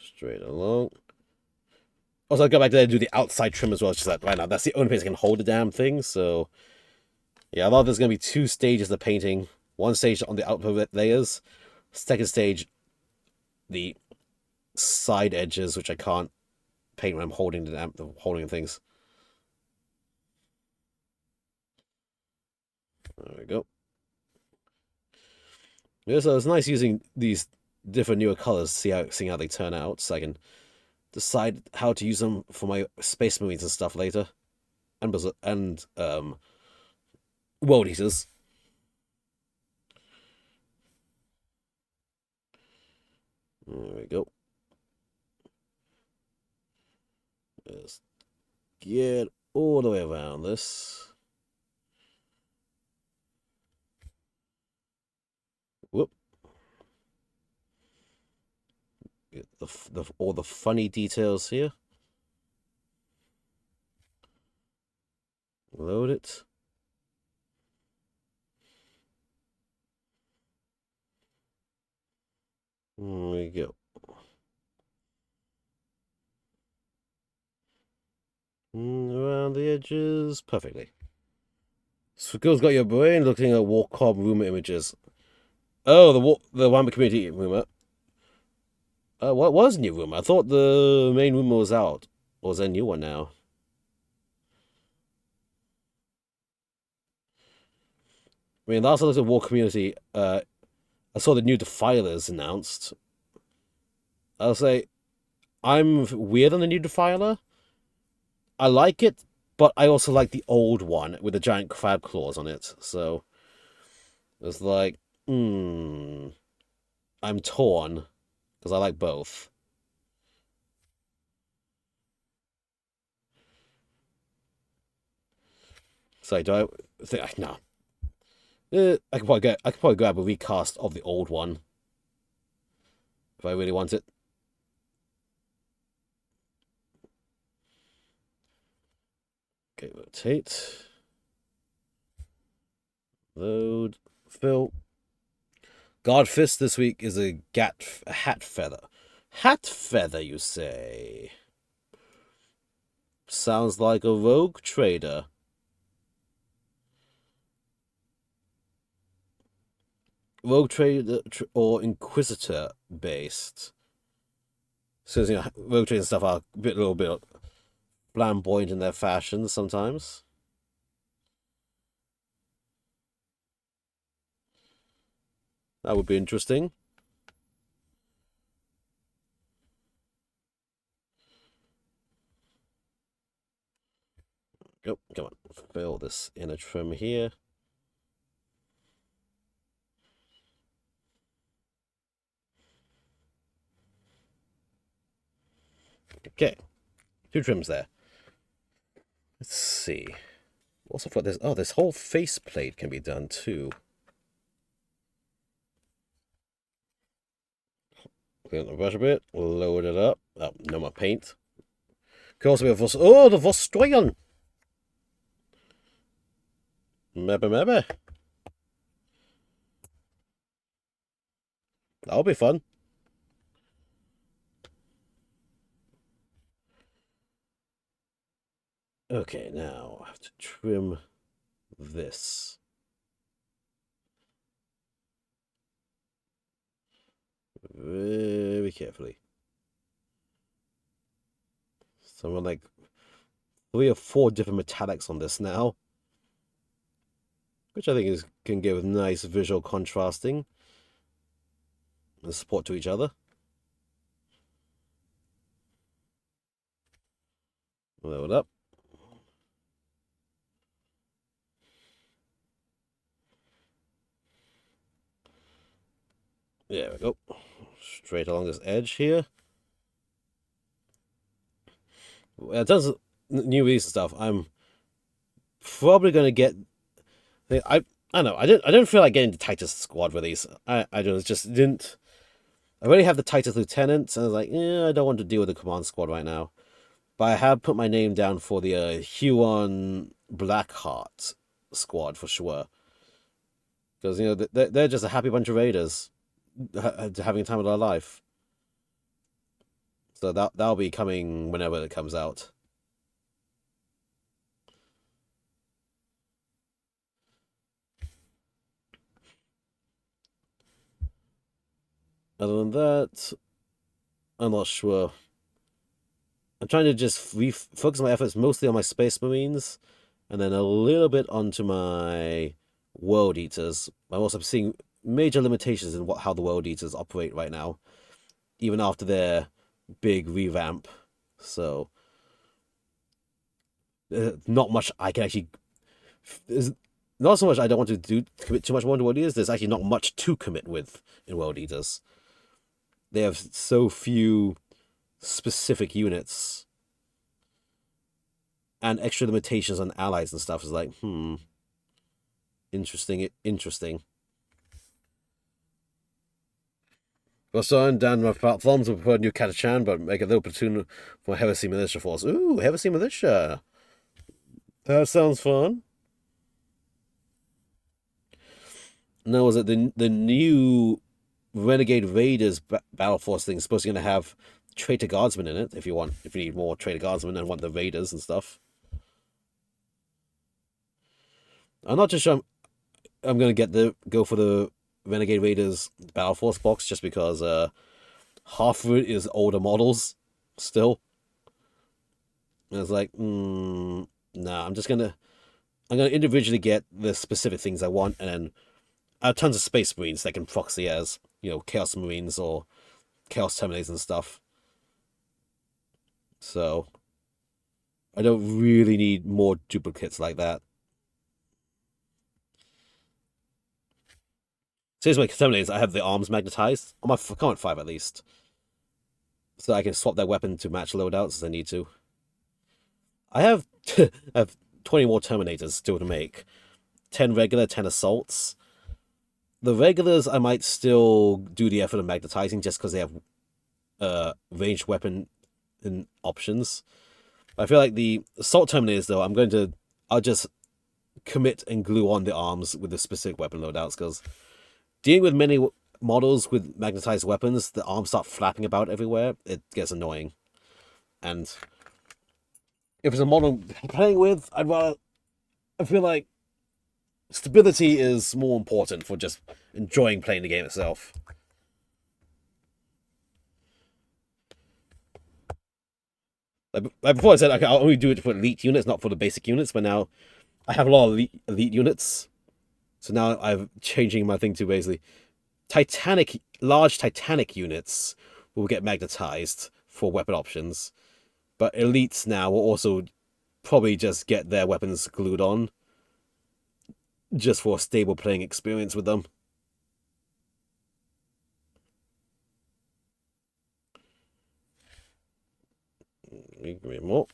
Straight along. Also, I'll go back there and do the outside trim as well. It's just that right now, that's the only place I can hold the damn thing. So, yeah, I thought there's going to be 2 stages of painting. One stage on the outer layers. Second stage, the side edges, which I can't paint when I'm holding holding things. There we go. Yeah, so it's nice using these different newer colors, seeing how they turn out, so I can decide how to use them for my Space Marines and stuff later, and World Eaters. There we go. Let's get all the way around this. Whoop. Get all the funny details here. Load it. There we go. Around the edges perfectly. Skill's got your brain looking at Warcom rumor images. Oh, the Warhammer community rumor. What was new rumor? I thought the main rumor was out. Or is there a new one now? I mean, last I looked at War Community, I saw the new Defilers announced. I'll say, I'm weird on the new Defiler. I like it, but I also like the old one with the giant crab claws on it. So it's like, I'm torn because I like both. So do I think no? I could probably grab a recast of the old one if I really want it. Okay, rotate. Load. Fill. God Fist this week is a hat feather. Hat feather, you say? Sounds like a rogue trader. Rogue trader or inquisitor based. So you know, rogue traders and stuff are a little bit flamboyant in their fashions sometimes. That would be interesting. Go, come on, fill this inner trim here. Okay, 2 trims there. Let's see. Also for this, oh, this whole faceplate can be done too. Clean the brush a bit, load it up. Oh, no more paint. Could also be a the Vostroyan. Maybe. That'll be fun. Okay, now I have to trim this. Very carefully. So I'm on like 3 or 4 different metallics on this now. which I think can give nice visual contrasting and support to each other. Load up. There we go. Straight along this edge here. In terms of new release and stuff, I'm probably gonna get. I don't know. I don't feel like getting the Titus Squad release. I just didn't. I already have the Titus Lieutenant, and I was like, yeah, I don't want to deal with the Command Squad right now. But I have put my name down for the Huon Blackheart Squad for sure. Because, they're just a happy bunch of raiders having a time of their life. So that'll be coming whenever it comes out. Other than that, I'm not sure. I'm trying to just focus my efforts mostly on my Space Marines, and then a little bit onto my World Eaters. I'm also seeing major limitations in how the World Eaters operate right now, even after their big revamp. So, not much I can actually. There's not so much I don't want to commit too much more to World Eaters. There's actually not much to commit with in World Eaters. They have so few specific units and extra limitations on allies and stuff. Is like, interesting. Rosson down my platforms will prefer new Catachan, but make a little platoon for Heresy Militia Force. Ooh, Heresy Militia. That sounds fun. Now, is it the new Renegade Raiders Battle Force thing is supposed to have Traitor Guardsmen in it if you need more Traitor Guardsmen and want the Raiders and stuff. I'm not just sure I'm gonna go for the Renegade Raiders Battle Force box just because half of it is older models still. And it's like, nah, I'm gonna individually get the specific things I want, and then I have tons of Space Marines that can proxy as, Chaos Marines or Chaos Terminators and stuff. So I don't really need more duplicates like that. So here's my Terminators. I have the arms magnetized on my Command 5 at least, so I can swap their weapon to match loadouts as I need to. I have 20 more Terminators still to make. 10 regular, 10 assaults. The regulars I might still do the effort of magnetizing just because they have ranged weapon options. I feel like the assault Terminators though, I'll just commit and glue on the arms with the specific weapon loadouts, because dealing with many models with magnetized weapons, the arms start flapping about everywhere. It gets annoying. And if it's a model I'm playing with, I feel like stability is more important for just enjoying playing the game itself. Like before I said, I'll only do it for elite units, not for the basic units, but now I have a lot of elite units. So now I'm changing my thing to basically large Titanic units will get magnetized for weapon options. But elites now will also probably just get their weapons glued on, just for a stable playing experience with them. Give me more.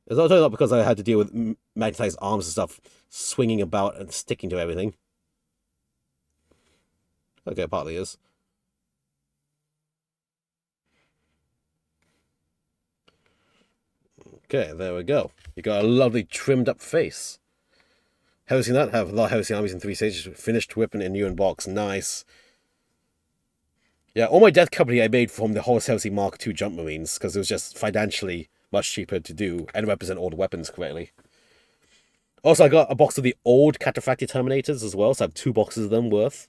It's not because I had to deal with magnetized arms and stuff swinging about and sticking to everything. Okay, it partly is. Okay, there we go. You got a lovely trimmed up face. Have you seen that? Have a lot of Heresy armies in 3 stages. Finished weapon in new in box. Nice. Yeah, all my Death Company I made from the Horus Heresy Mark II Jump Marines, because it was just financially much cheaper to do and represent all the weapons correctly. Also, I got a box of the old Cataphractii Terminators as well, so I have 2 boxes of them worth.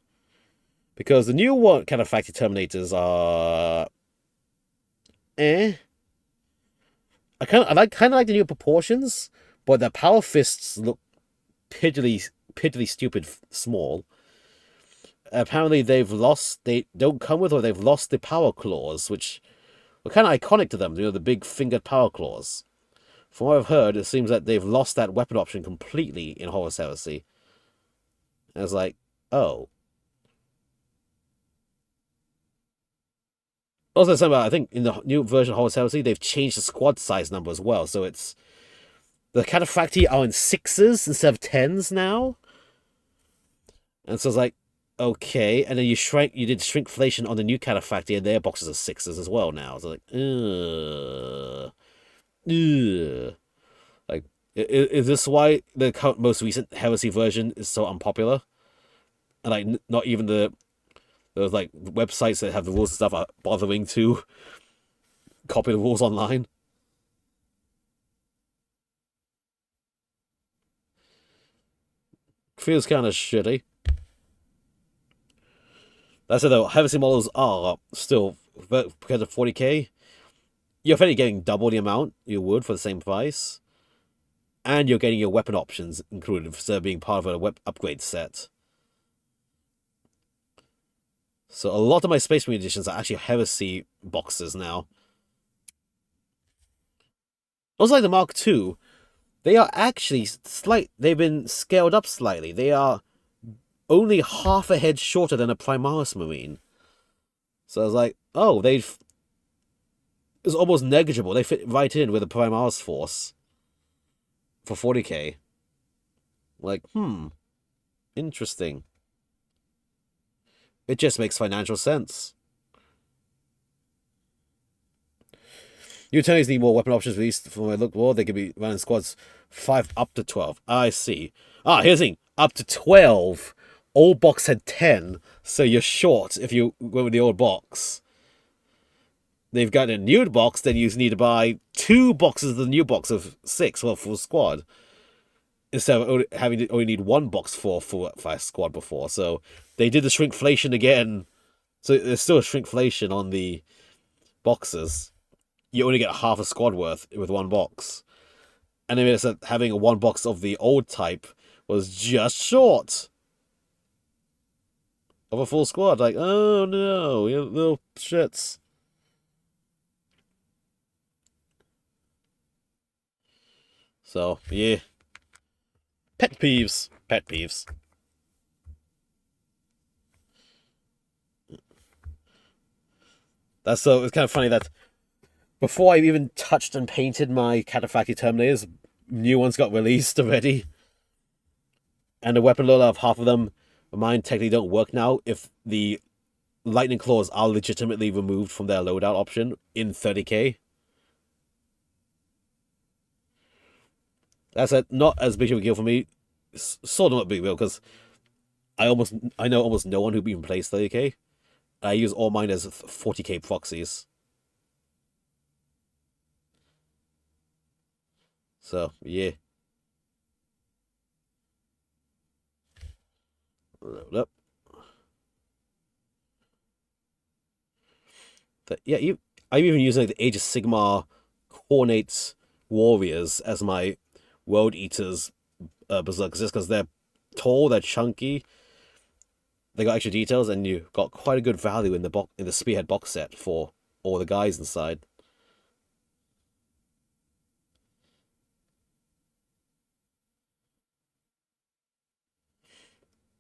Because the new Cataphractii Terminators are... I kind of like the new proportions, but their power fists look piddly stupid small. Apparently, they don't come with, or they've lost the power claws, which were kind of iconic to them. You know, the big fingered power claws. From what I've heard, it seems that they've lost that weapon option completely in Horus Heresy. And it's like, oh. Also, I think in the new version of Horus Heresy, they've changed the squad size number as well. So it's the Cataphracti are in sixes instead of tens now. And so it's like, okay. And then you did shrinkflation on the new Cataphracti, and their boxes are sixes as well now. So like, ugh. Like, is this why the most recent Heresy version is so unpopular? And like, not even those like websites that have the rules and stuff are bothering to copy the rules online. Feels kind of shitty. That's it though. Heresy models are still, because of 40k, you're effectively getting double the amount you would for the same price, and you're getting your weapon options included instead of being part of a upgrade set. So a lot of my Space Marine editions are actually Heresy boxes now. Also, like the Mark II, they are actually they've been scaled up slightly. They are only half a head shorter than a Primaris Marine. So I was like, oh, it's almost negligible. They fit right in with a Primaris force for 40k. Like, interesting. It just makes financial sense. New Tony's need more weapon options released from my look more. They could be running squads 5 up to 12. I see. Here's the thing. Up to 12. Old box had 10, so you're short if you go with the old box. They've got a new box, then you need to buy 2 boxes of the new box of 6 for a full squad. Instead of having to only need 1 box for a squad before. So they did the shrinkflation again. So there's still a shrinkflation on the boxes. You only get half a squad worth with 1 box. And then said having a 1 box of the old type was just short of a full squad. Like, oh no, you little shits. So, yeah. Pet peeves. Pet peeves. It's kind of funny that before I even touched and painted my Cataphracti Terminators, new ones got released already. And the weapon loadout of half of them, mine technically don't work now if the lightning claws are legitimately removed from their loadout option in 30k. That's not as big of a deal for me. Sort of not a big deal because I know almost no one who even plays 30k. I use all mine as 40k proxies. So, yeah. Load up. Yeah, I'm even using like the Age of Sigmar Cornates Warriors as my World Eaters Berserkers just because they're tall, they're chunky, they got extra details, and you got quite a good value in the Spearhead box set for all the guys inside.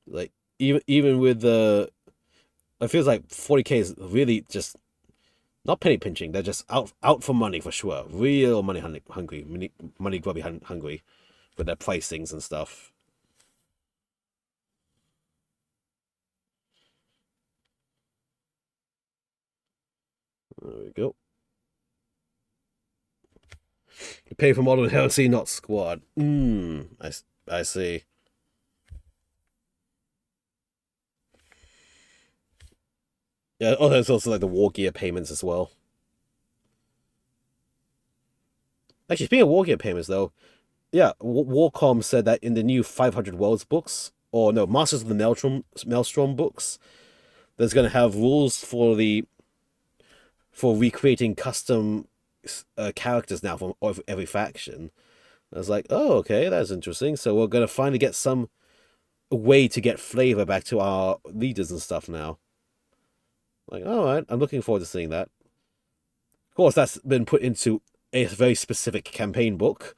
Like even with the, it feels like 40k is really just not penny pinching. They're just out for money for sure. Real money hungry, money grubby hungry with their pricings and stuff. There we go. You pay for modern heresy, not squad. I see. Yeah, oh, there's also like the war gear payments as well. Actually, speaking of war gear payments, though, yeah, Warcom said that in the new 500 Worlds books, or no, Masters of the Maelstrom books, there's going to have rules for recreating custom characters now from every faction. I was like, oh, okay, that's interesting. So we're gonna finally get some way to get flavor back to our leaders and stuff now. Like, all right, I'm looking forward to seeing that. Of course, that's been put into a very specific campaign book.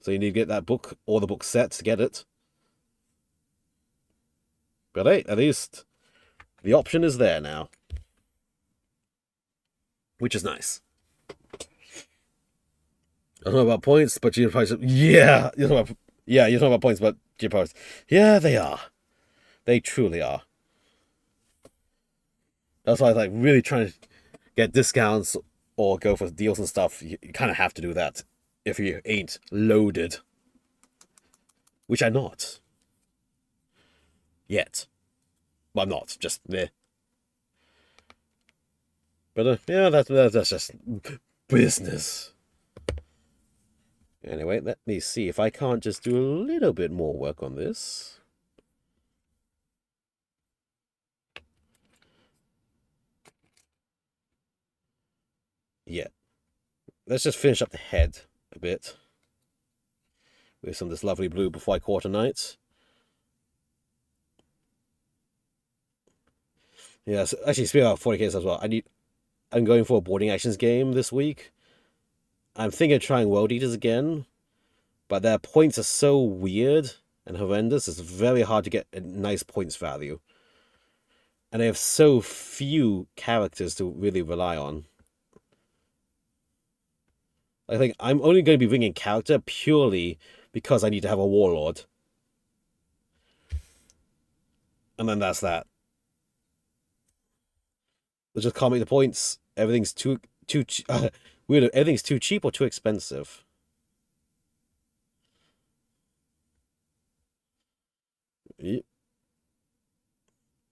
So you need to get that book or the book set to get it. But hey, at least the option is there now, which is nice. I don't know about points, but you're probably yeah, you know about you don't know about points, but you're probably yeah, they are. They truly are. That's why I was like really trying to get discounts or go for deals and stuff. You kind of have to do that if you ain't loaded, which I'm not yet. Well, I'm not just meh. But yeah, that's just business. Anyway, let me see if I can't just do a little bit more work on this. Yeah. Let's just finish up the head a bit with some of this lovely blue before I quarter night. Yeah, so actually, speaking of 40Ks as well, I'm going for a boarding actions game this week. I'm thinking of trying World Eaters again, but their points are so weird and horrendous, it's very hard to get a nice points value. And they have so few characters to really rely on. I think I'm only going to be bringing character purely because I need to have a warlord. And then that's that. Let's just can't make the points. Everything's too weird. Everything's too cheap or too expensive.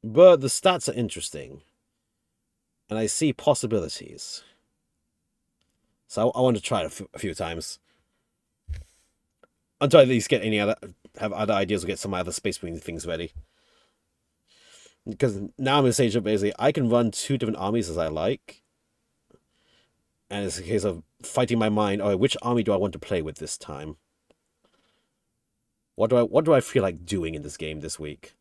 But the stats are interesting, and I see possibilities. So I want to try it a few times until I at least get have other ideas or get some other Space Marine things ready. Because now I'm in a stage of basically I can run 2 different armies as I like, and it's a case of fighting my mind. Oh, which army do I want to play with this time? What do I feel like doing in this game this week?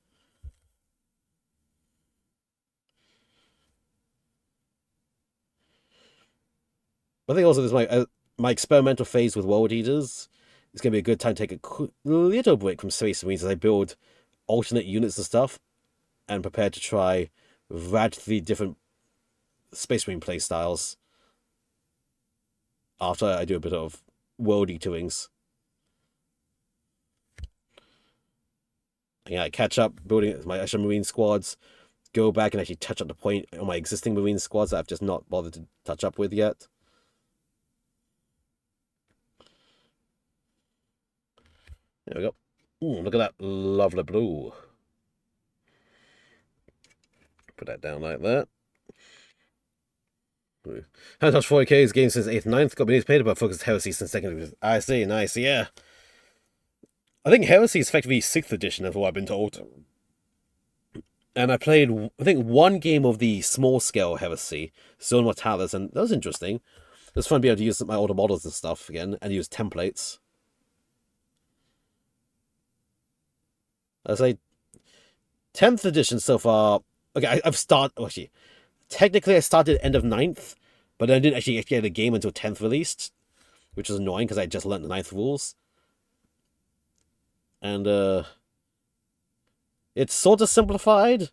I think also this my experimental phase with World Eaters. It's gonna be a good time to take a little break from Space Marines as I build alternate units and stuff, and prepare to try radically different Space Marine play styles after I do a bit of World Eaterings. Yeah, catch up building my extra Marine squads, go back and actually touch up the point on my existing Marine squads that I've just not bothered to touch up with yet. There we go. Ooh, look at that lovely blue. Put that down like that. Haven't touched 40K's game since 8th 9th. Got beneath paid but focused Heresy since 2nd. I see, nice, yeah. I think Heresy is effectively 6th edition of what I've been told. And I played, I think, one game of the small scale Heresy, Zone Mortalis, and that was interesting. It was fun to be able to use my older models and stuff again, and use templates. I say 10th edition so far. Okay, I've started. Oh, actually, technically, I started end of 9th, but I didn't actually get a game until 10th released, which was annoying because I just learned the 9th rules. And it's sort of simplified,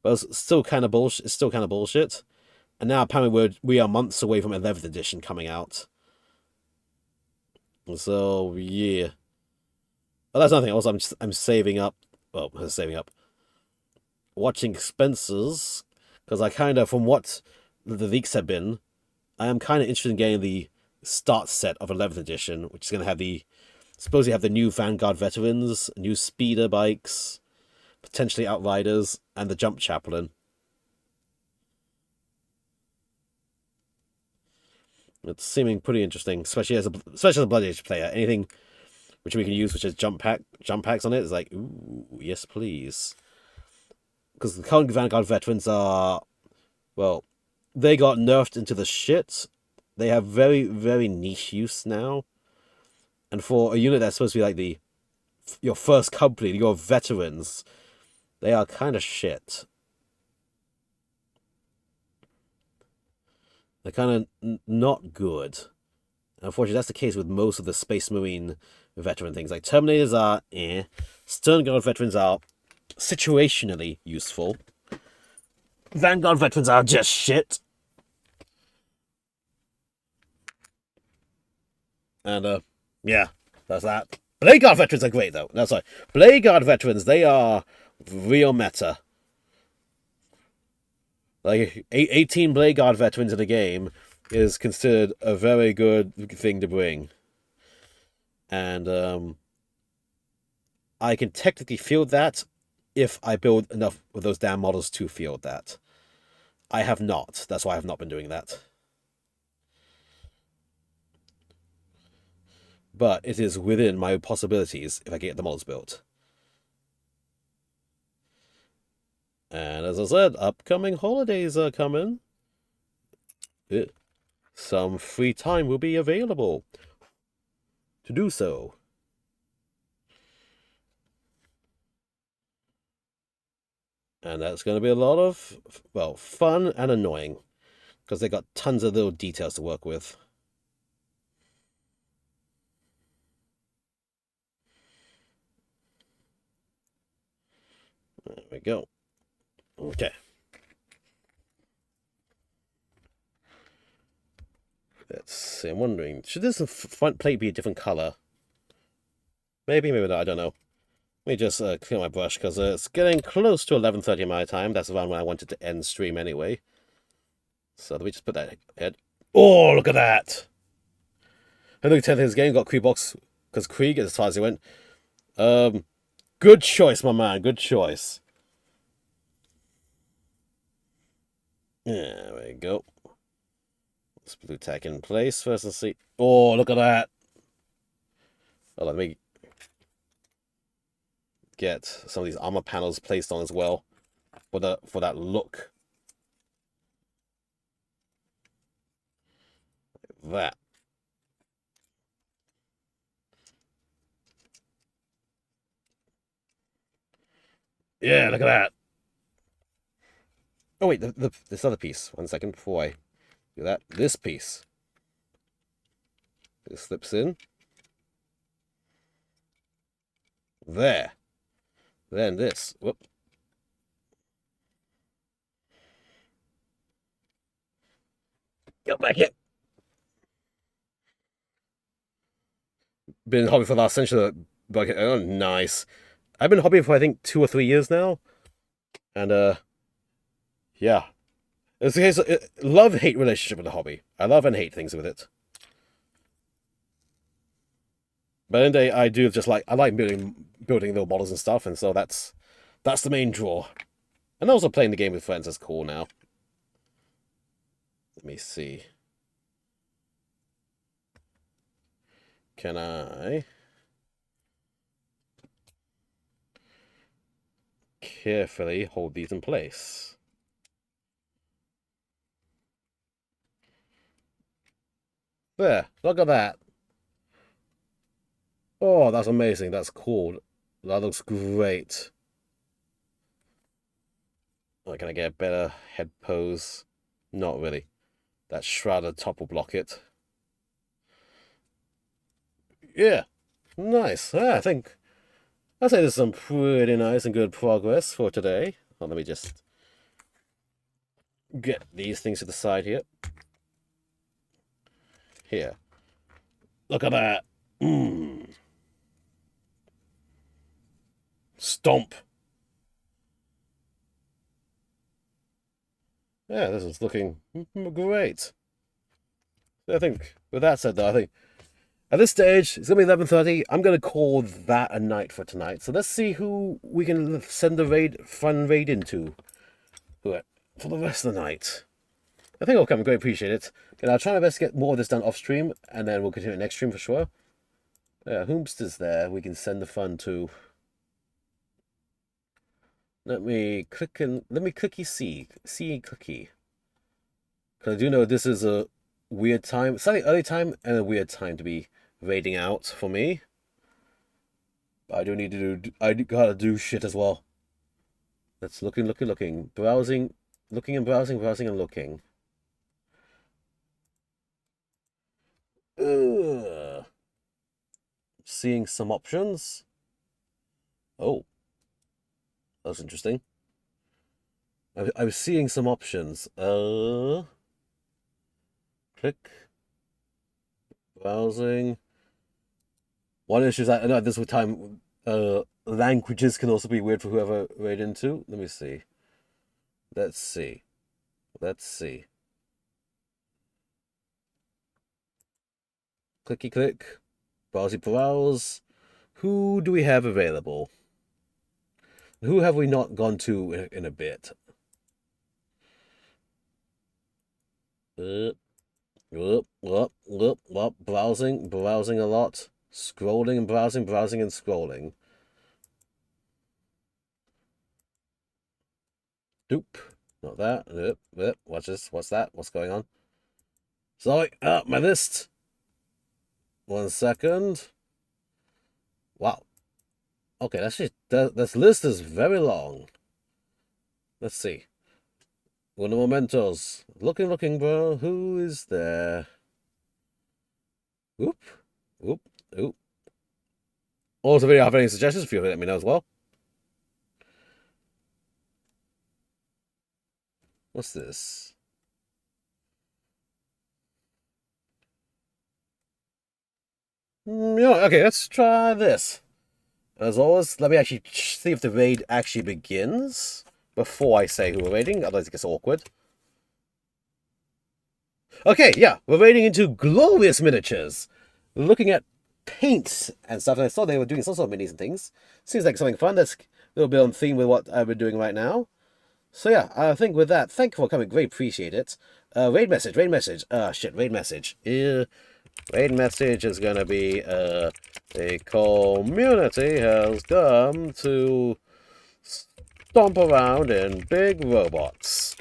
but it's still kind of bullshit. It's still kind of bullshit. And now apparently we are months away from 11th edition coming out. So yeah. But that's nothing. Also, I'm saving up. Well, saving up. Watching expenses because I kind of, from what the leaks have been, I am kind of interested in getting the start set of 11th edition, which is going to have supposedly have the new Vanguard veterans, new speeder bikes, potentially outriders, and the jump chaplain. It's seeming pretty interesting, especially as a Blood Age player. Anything which we can use, which has jump packs on it, is like, ooh, yes, please. Because the current Vanguard veterans are, well, they got nerfed into the shit. They have very, very niche use now. And for a unit that's supposed to be like your first company, your veterans, they are kind of shit. They're kind of not good. Unfortunately, that's the case with most of the Space Marine veteran things. Like Terminators are Stern Guard veterans are situationally useful. Vanguard veterans are just shit. And yeah, that's that. Blade Guard veterans are great though. No, sorry. Blade Guard veterans, they are real meta. Like 18 Blade Guard veterans in a game is considered a very good thing to bring. And I can technically field that if I build enough of those damn models to field that. I have not. That's why I have not been doing that. But it is within my possibilities if I get the models built. And as I said, upcoming holidays are coming. Some free time will be available to do so. And that's going to be a lot of, well, fun and annoying. Because they got tons of little details to work with. There we go. Okay. Let's see. I'm wondering, should this front plate be a different color? Maybe, maybe not. I don't know. Let me just clear my brush because it's getting close to 11:30 my time. That's around when I wanted to end stream anyway. So let me just put that head. Oh, look at that! I think 10th his game got Krieg box because Krieg, as far as he went. Good choice, my man. Good choice. There we go. Let's blue tack in place first and see. Oh, look at that! Oh, let me get some of these armor panels placed on as well for that look. That. Yeah, look at that. Oh wait, this other piece. 1 second before I do that. This piece. It slips in. There. Then this. Whoop. Go back here. Been hobby for the last century. But oh, nice. I've been hobby for I think 2 or 3 years now, and yeah, it's a case of love-hate relationship with the hobby. I love and hate things with it. But in the day, I do just like I like building little models and stuff, and so that's the main draw. And also playing the game with friends is cool now. Let me see. Can I carefully hold these in place? There, look at that. Oh, that's amazing. That's cool. That looks great. Oh, can I get a better head pose? Not really. That shrouded top will block it. Yeah, nice. Yeah, I'd say there's some pretty nice and good progress for today. Well, let me just get these things to the side here. Here. Look at that. Stomp. Yeah, this is looking great. I think, with that said, though, I think at this stage, it's going to be 11:30. I'm going to call that a night for tonight. So let's see who we can send the fun raid into for the rest of the night. I think it'll come. Great, appreciate it. And I'll try my best to get more of this done off stream, and then we'll continue next stream for sure. Yeah, Hoomster's there. We can send the fun to. Let me clicky see clicky. Because I do know this is a weird time, slightly early time, and a weird time to be raiding out for me. But I do need to do. I gotta do shit as well. That's looking, browsing, looking and browsing, browsing and looking. Ugh. Seeing some options. Oh, that's interesting. I was seeing some options. Click. Browsing. One issue is that I know this time languages can also be weird for whoever read into. Let me see. Let's see. Let's see. Clicky click. Browsy browse. Who do we have available? Who have we not gone to in a bit? Browsing, browsing a lot. Scrolling and browsing, browsing and scrolling. Doop. Not that. Watch this. What's that? What's going on? Sorry. My list. 1 second. Wow. Okay, this list is very long. Let's see. Uno momentos. Looking, bro. Who is there? Oop. Also, if you have any suggestions, feel free to let me know as well. What's this? Okay, let's try this. As always, let me actually see if the raid actually begins before I say who we're raiding, otherwise it gets awkward. Okay, yeah, we're raiding into glorious miniatures. Looking at paints and stuff, and I saw they were doing some sort of minis and things. Seems like something fun. That's a little bit on theme with what I've been doing right now. So yeah, I think with that, thank you for coming. Great, appreciate it. Raid message. Raid message is gonna be, the community has come to stomp around in big robots.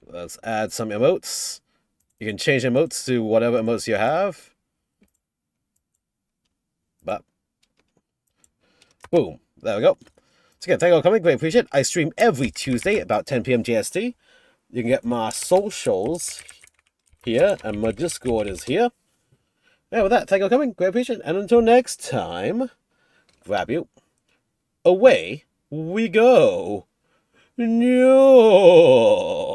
Let's add some emotes. You can change emotes to whatever emotes you have. But, boom. There we go. So again, thank you for coming. Great, appreciate it. I stream every Tuesday about 10 p.m. GST. You can get my socials here, and my Discord is here. Yeah, with that, thank you for coming. Great, appreciate it. And until next time, grab you. Away we go. No.